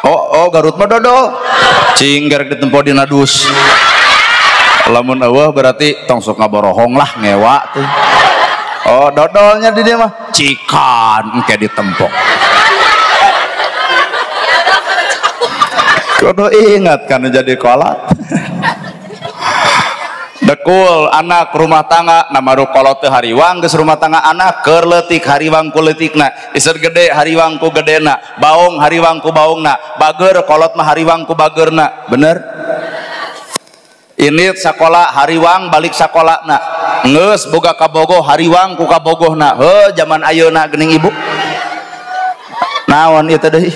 oh Garut mah dodol cing garek ditempo dina dus lamun eueuh berarti tong sok ngaborohong lah ngewa tuh oh dodolnya di dia mah cikan engke ditempo kudu ingat kan jadi kolot dekul anak rumah tangga namaru kolot teh hariwang geus rumah tangga anak keur leutik hariwang ku leutikna iseur gede hariwang ku gedena baung hariwang ku baungna bageur kolot mah hariwang ku bageurna bener ini sakola hariwang balik sakolana geus boga kabogoh hariwang ku kabogohna heuh zaman ayeuna geuning ibu naon ieu teh deui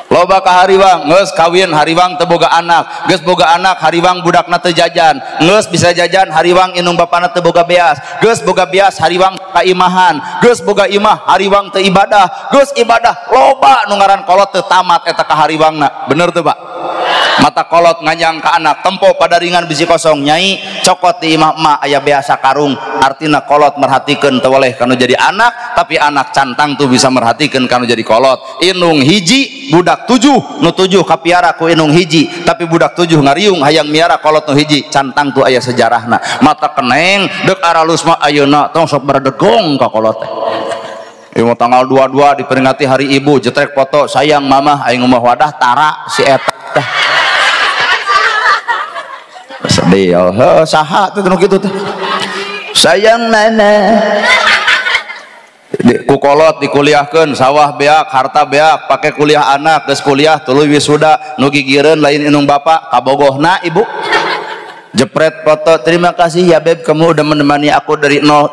loba ka hariwang geus kawin hariwang teu boga anak geus boga anak hariwang budakna teu jajan geus bisa jajan hariwang inung bapana teu boga beas geus boga beas hariwang kaimahan geus boga imah hariwang teu ibadah geus ibadah loba nu ngaran kolot teu tamat eta ka hariwangna bener teu Pak mata kolot nganyang ke anak tempo pada ringan bisi kosong nyai cokot di imah aya biasa karung artina kolot merhatikan tewaleh kanu jadi anak tapi anak cantang tuh bisa merhatikan kanu jadi kolot inung hiji budak 7 nu 7 kapiara ku inung hiji tapi budak 7 ngariung hayang miara kolot nu hiji cantang tuh aya sejarahna mata keneng dek aralus mah ayeuna tong sok berdegong ka kolot teh mau tanggal 22 diperingati hari ibu jetrek foto sayang mama aing ngomah wadah tara si eta sedih saha teh nu kitu teh sayang nana ku kolot dikuliahkeun sawah beak harta beak pakai kuliah anak geus kuliah tuluy wisuda nu gigireun lain inung bapak kabogohna ibu jepret foto terima kasih ya beb kamu udah menemani aku dari nol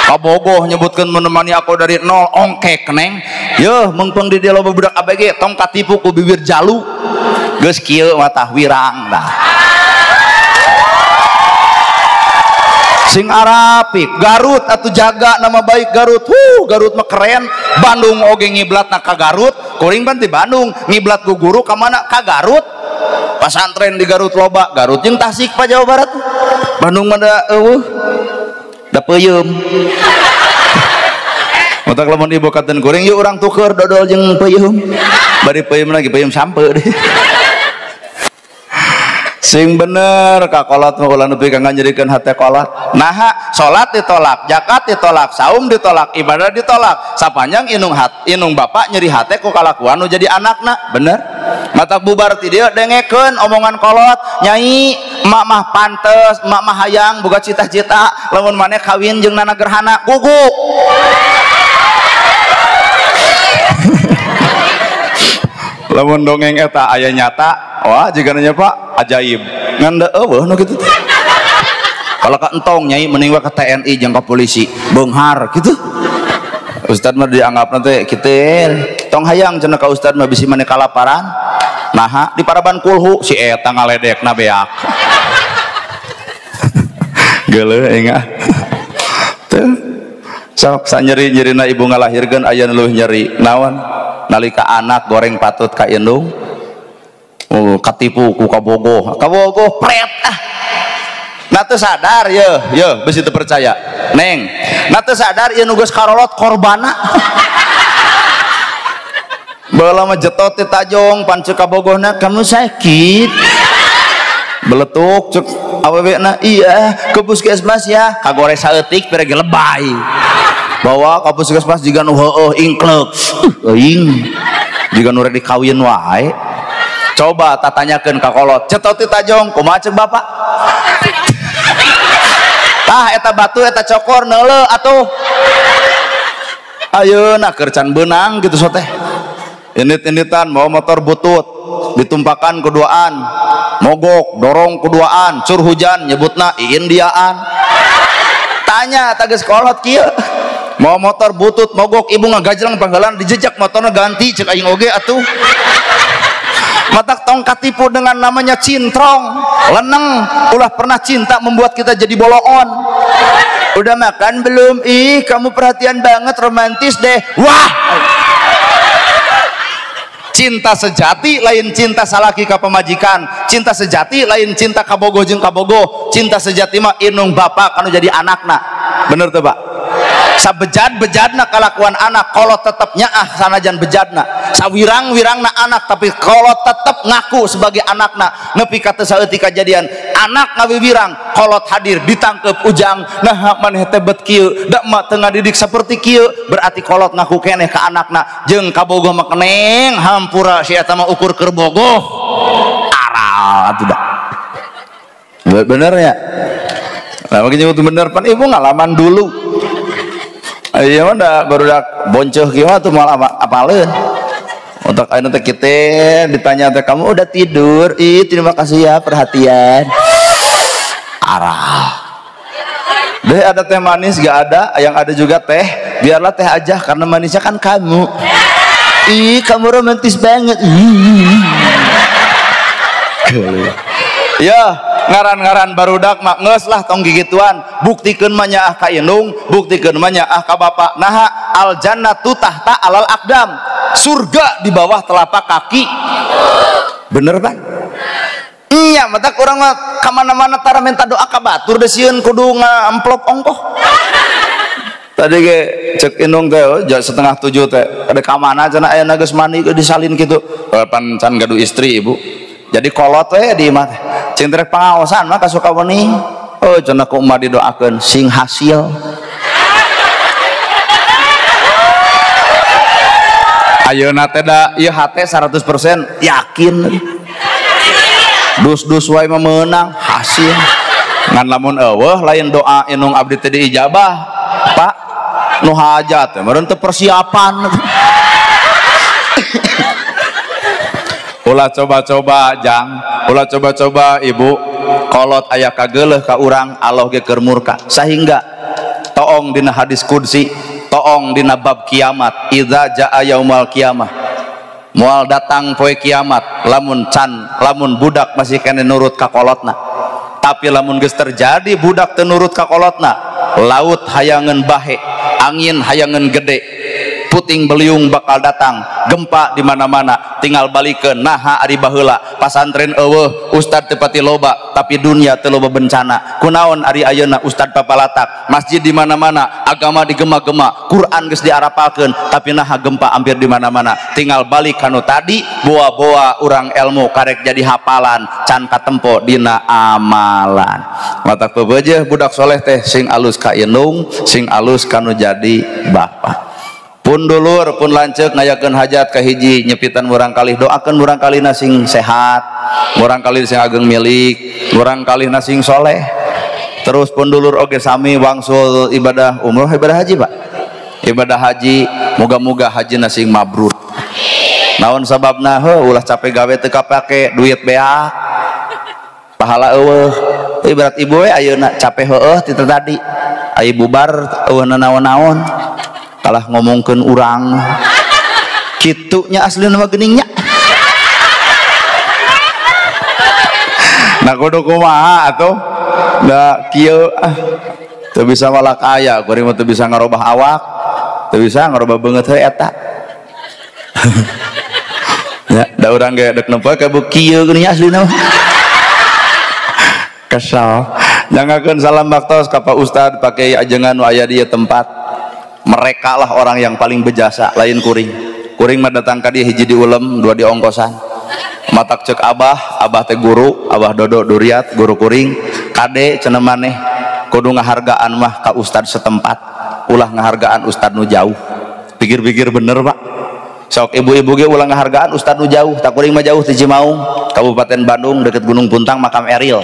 kabogoh nyebutkan menemani aku dari nol ongkek neng yeuh mengpeng di dia loba budak ABG tong katipu ku bibir jalu geus kieu mata wirang dah sing arapik Garut atuh jaga nama baik Garut Garut mah keren Bandung oge ngiblatna ka Garut kuring ban ti Bandung ngiblat ku guru ka mana ka Garut pasantren di Garut loba Garut jeung Tasik pa Jawa Barat Bandung mah da peuyeum otak lamun ibu katen kuring yuk urang tuker dodol jeung peuyeum bari peuyeum lagi peuyeum sampe deh sing bener ka kolot mah ulah nepi ka ngajadikeun hate kolot naha salat ditolak zakat ditolak saum ditolak ibadah ditolak sapanjang inung bapak nyeri hate ku kalakuan nu jadi anakna bener mata bubar ti dieu dengekeun omongan kolot nyai emak mah pantes emak mah hayang boga cita-cita lamun maneh kawin jeung nana gerhana guguk lamun dongeng eta aya nyata wah jika nanya pak ajaib nganda eueuh nu kitu kalau ka entong nyai mending we ka TNI jeung ka polisi beunghar kitu ustad mah dianggap nanti kitu tong hayang cenah ka ustad mah bisi maneh kalaparan naha di paraban kulhu si eta ngaledekna beak geuleuh engah teu sok sanyeri-nyerina ibu ngalahirkeun aya nu leuwih nyeri naon nalika anak goreng patut ka indung katipu ku kabogoh pret na teu sadar yeuh bisi teu percaya neng na teu sadar ieu nu geus karolot korbana baheula mah jetot ti tajong pan ceuk kabogohna kamu sakit beletuk cek awewena iya ke puskesmas ya kagore saeutik pirege lebay bawa ka puskesmas jiga nu heueuh ingklek euing jiga nu rek dikawin wae coba tatanyakeun ka kolot cetot ti tajong kumaha ceuk bapak tah eta batu eta cokor neuleuh atuh ayeuna keur can beunang kitu so teh indit-inditan mau motor butut ditumpakan keduaan mogok dorong keduaan cur hujan nyebutna iindiaan tanya tages kolot kieu mau motor butut mogok ibu ngagajlang panggalan dijejak motorna ganti cek aing oge atuh matak tong katipu dengan namanya cintrong leneng ulah pernah cinta membuat kita jadi boloon udah makan belum ih kamu perhatian banget romantis deh wah cinta sejati lain cinta salaki ka pemajikan cinta sejati lain cinta kabogoh jeung kabogoh cinta sejati mah inung bapak kanu jadi anakna bener tuh pak sabejad-bejadna kalakuan anak kolot tetep nyaah sanajan bejadna sawirang-wirangna anak tapi kolot tetep ngaku sebagai anakna nepi ka teu saeutik kajadian anak ngawiwirang kolot hadir ditangkep ujang nah maneh teh bet kieu da emak teu ngadidik saperti kieu berarti kolot ngaku keneh ka anakna jeung kabogoh mah keneng hampura si eta mah ukur keur bogoh aral atuh da bener ya nah makanya itu bener pan ibu ngalaman dulu iya mah barudak boncoh kieu tuh malah apaleun untuk anu teh kitu ditanya teh kamu udah tidur ih terima kasih ya perhatian arah deh ada teh manis gak ada yang ada juga teh biarlah teh aja karena manisnya kan kamu ih kamu romantis banget ya ngaran-ngaran barudak mak geus lah tong gigituan buktikeun mah nyaah ka indung buktikeun mah nyaah ka bapak naha al jannatu tahta alal aqdam surga di bawah telapak kaki bener Pak? Iya, mata kurang mah kamana-mana tara minta doa ka batur deh sieun kudu ngamplop ongkoh. Tadi ge cek indung teh jam 6:30 teh ada kamana cenah aya geus mani disalin kitu. Pan can gaduh istri ibu. Jadi kolot we di imah teh. Cing rek pangaosan mah ka Sukabumi. Oh cenah ku umah didoakeun sing hasil. Ayeuna teh da ieu hate 100% yakin. Dus-dus wae mah meunang hasil. Ngan lamun eueuh lain doa inung abdi teh diijabah, Pak. Nu hajat teh meureun teu persiapan. Ulah coba-coba jang, ulah coba-coba ibu kolot aya kageuleuh ka urang Allah ge keur murka. Sahingga toong dina hadis qudsi, toong dina bab kiamat, idza jaa yaumal kiamah. Moal datang poe kiamat, lamun budak masih kene nurut ka kolotna. Tapi lamun geus terjadi budak teu nurut ka kolotna, laut hayangeun bahe, angin hayangeun gede, puting beliung bakal datang, gempa di mana-mana, tinggal balikeun naha ari baheula. Pasantren eueuh, ustad teu pati loba, tapi dunia teu loba bencana. Kunaon ari ayeuna ustad papalatak, masjid di mana-mana, agama digema-gema, Quran geus diarapalkeun, tapi naha gempa hampir di mana-mana. Tinggal balik kanu tadi, boa-boa urang ilmu karek jadi hafalan, can katempo dina amalan. Matak peubeujeuh budak soleh teh sing alus ka indung, sing alus kanu jadi bapa. Pun dulur pun lanceuk ngayakeun hajat ka hiji nyepitan murang kalih doakeun murang kalihna sing sehat, murang kalih sing ageng milik, murang kalihna sing soleh. Terus pun dulur oge sami wangsul ibadah umroh ibadah haji Pak. Ibadah haji moga-moga hajina sing mabrur. Naon sababna? Heuh ulah capek gawe teu kapake duit beak. Pahala eueuh. Ibarat ibu we ayeuna capek heueuh ti tadi. Ai bubar eueuh naon-naon. Kalah ngomongkeun urang kitunya asli nama geningnya. Nah kudu kumaha atuh da kieu teu bisa walak aya kuring mah teu bisa ngarobah awak, teu bisa ngarobah beungeut heuh eta. Ya da urang ge dek nempo ka bu kieu geuning aslina mah. Kesal. Jangakeun salam baktos ka Pak Ustad pakai ajengan nu aya di tempat. Mereka lah orang yang paling berjasa, lain kuring mah datang ka dieu hiji di ulem, dua di ongkosan. Matak cek abah teh guru, abah dodo duriat, guru kuring, kade cenah maneh kudu ngahargaan mah ka ustad setempat, ulah ngahargaan ustad nu jauh. Pikir-pikir bener Pak. Sok ibu-ibu ge ulah ngahargaan ustad nu jauh, tak kuring mah jauh ti Cimaung, Kabupaten Bandung deket Gunung Puntang makam Eril.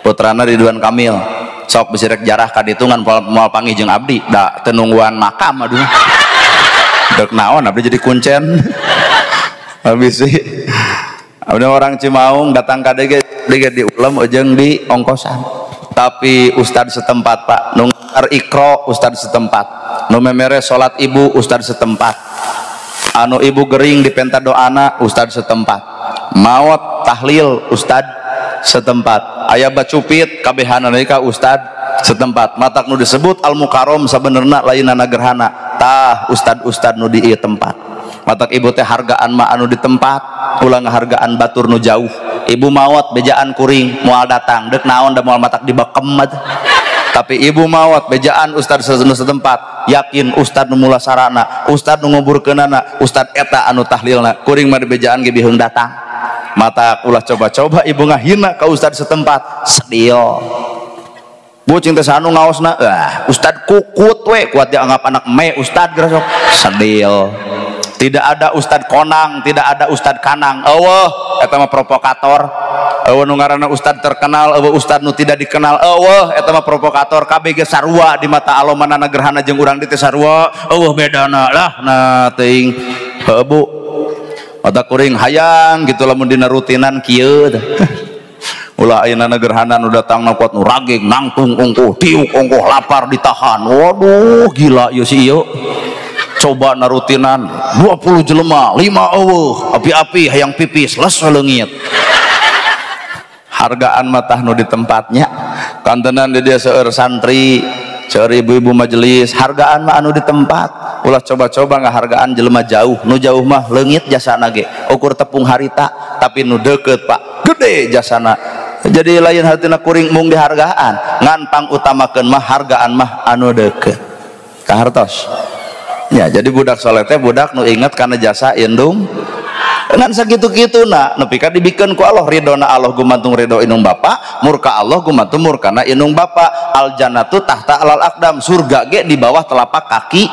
Putrana Ridwan Kamil. Sok bisi rek jarah ka ditu ngan moal panggih jeung abdi da teu nungguan makam aduh dek naon abdi jadi kuncen habis sih ada orang Cimaung datang ka dieu di ulem jeung di ongkosan tapi ustad setempat Pak nu ngar ikro ustad setempat nu memere salat ibu ustad setempat anu ibu gering dipenta doana ustad setempat maot tahlil ustad setempat aya bacupit kabehana ka ustad setempat matak nu disebut al mukarom sabenerna lainana gerhana tah ustad-ustad nu di ieu tempat matak ibu teh hargaan mah anu di tempat ulah ngahargaan batur nu jauh ibu maot bejaan kuring moal datang deuk naon da moal matak dibekem tapi ibu maot bejaan ustad setempat yakin ustad nu mulasarana ustad nu nguburkeunana ustad eta anu tahlilna kuring mah bejaan ge biheung datang mata ulah coba-coba ibu ngahina ka ustad setempat sedih bu cinta sanu ngaosna ustad kukut we kuat dianggap anak me ustad gerasok sedih tidak ada ustad konang tidak ada ustad kanang eueuh eta mah provokator eueuh nu ngaranna ustad terkenal eueuh ustad nu tidak dikenal eueuh eta mah provokator kabeh ge sarua di mata alomanana gerhana jeung urang di teh sarua eueuh bedana lah nah teuing heuh bu mata kuring hayang gitu lamun dina rutinan kieu ulah ayeuna gerhana nu datang na kuat nu rageg nangtung ungkuh tiuk ungkuh lapar ditahan waduh gila ieu si ieu coba na rutinan 20 jelema 5 eueuh api-api hayang pipis les leungit hargaan mah tah nu di tempatnya kantenan di dia seueur santri cari ibu-ibu majelis hargaan mah anu di tempat ulah coba-coba ngahargaan jelema jauh nu jauh mah leungit jasana ge ukur tepung harita tapi nu deukeut Pak gede jasana jadi lain hartina kuring mung dihargaan ngan pangutamakeun mah hargaan mah anu deukeut kahartos ya jadi budak soleh teh budak nu inget kana jasa indung dengan sakitu-kitu na nepi ka dibikeun ku Allah ridona Allah gumantung ridho inung bapa murka Allah gumantung murkana inung bapa al jannatu tahta alal aqdam surga ge di bawah telapak kaki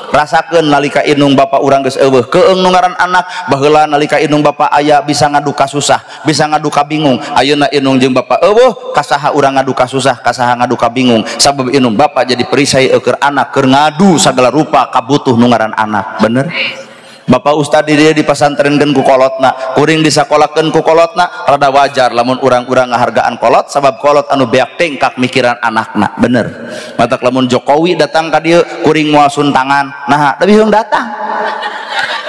rasakeun nalika inung bapa urang geus eueuh keung nu ngaran anak baheula nalika inung bapa aya bisa ngaduka susah bisa ngaduka bingung ayeuna inung jeung bapa eueuh kasaha urang ngaduka susah kasaha ngaduka bingung sabab inung bapa jadi perisai keur anak keur ngadu sagala rupa kabutuh nu ngaran anak bener Bapak Ustad di dia dipasantrenkeun ku kolotna kuring disakolakeun ku kolotna rada wajar lamun urang-urang ngahargaan kolot sabab kolot anu beak tengkak mikiran anakna bener matak lamun Jokowi datang ka dieu kuring moal suntangan nah tapi heung datang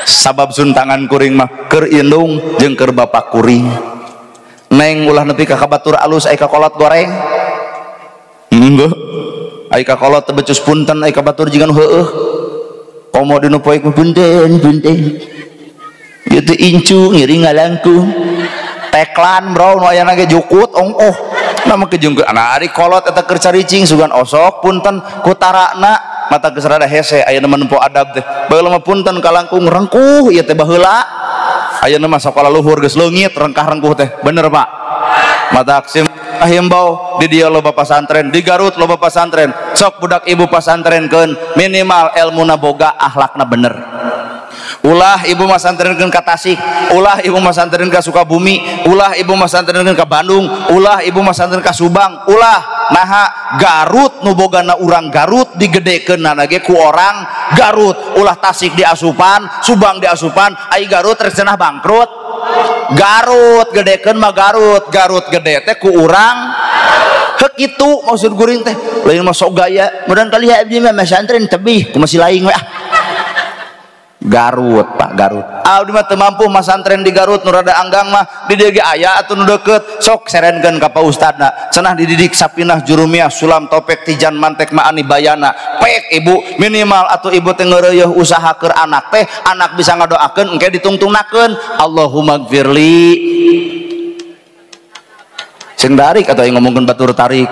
sabab suntangan kuring mah keur indung jeung keur bapak kuring neng ulah nepi ka kabatur alus aya ka kolot goreng heuh aya ka kolot teu becus punten aya ka batur jigan heueuh komo dinu poek punten itu incu ngiri ngalangku teklan bro nu aya ge jukut ongkoh nama kejungkeun nah ari kolot eta keur caricing sugan osok punten ku tarakna mata geus rada hese ayeuna mah nempo adab teh baheula mah punten kalangkung rengkuh ieu teh baheula ayeuna mah sakola luhur geus leungit rengkah rengkuh teh bener Pak mata aksim himbau di dia loba pasantren di Garut loba pasantren sok budak ibu pasantrenkeun minimal ilmuna boga akhlakna bener ulah ibu masantrenkeun ka Tasik ulah ibu masantrenkeun ka Sukabumi ulah ibu masantrenkeun ka Bandung ulah ibu masantrenkeun ka Subang ulah naha Garut nu bogana urang Garut digedekeunna ge ku orang Garut ulah Tasik diasupan Subang diasupan ai Garut rek cenah bangkrut Garut gedekeun mah Garut gede teh ku urang hek itu maksud guring teh lain mah sok gaya mudah kali ya abdi mah masantren tebih ku masih lain we Garut Pak Garut abdi mah teu mampu masantren di Garut nu rada anggang mah di dieu ge aya atuh nu deukeut sok serenkeun ka Pak Ustadna cenah dididik sapinah jurumiyah sulam topek tijan mantek maani bayana pek ibu minimal atuh ibu teh ngeureuyeuh usaha keur anak teh anak bisa ngadoakeun engke ditungtungnakeun Allahumma gfirli sing tarik atau yang ngomongkeun batur tarik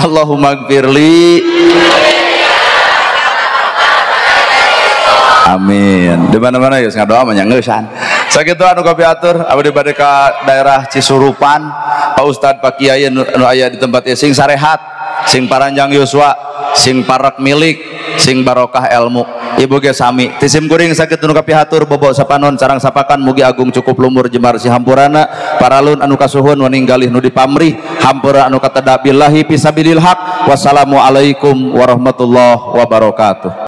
Allahumma gfirli amin di mana-mana ya ngadoa mah nya ngeusan sakitu anu kapiatur abdi bade ka daerah Cisurupan Pak Ustad Pak Kiai anu aya di tempat ieu sing sarehat sing paranjang yuswa sing parak milik sing barokah ilmu ibu ge sami tisim kuring sakitu nu kapiatur bobo sapanon sareng sapakan mugi agung cukup lumur jemar si hampurana paralun anu kasuhun waninggalih nu dipamrih hampura anu kateda billahi fisabilil haq wassalamu alaikum warahmatullahi wabarakatuh.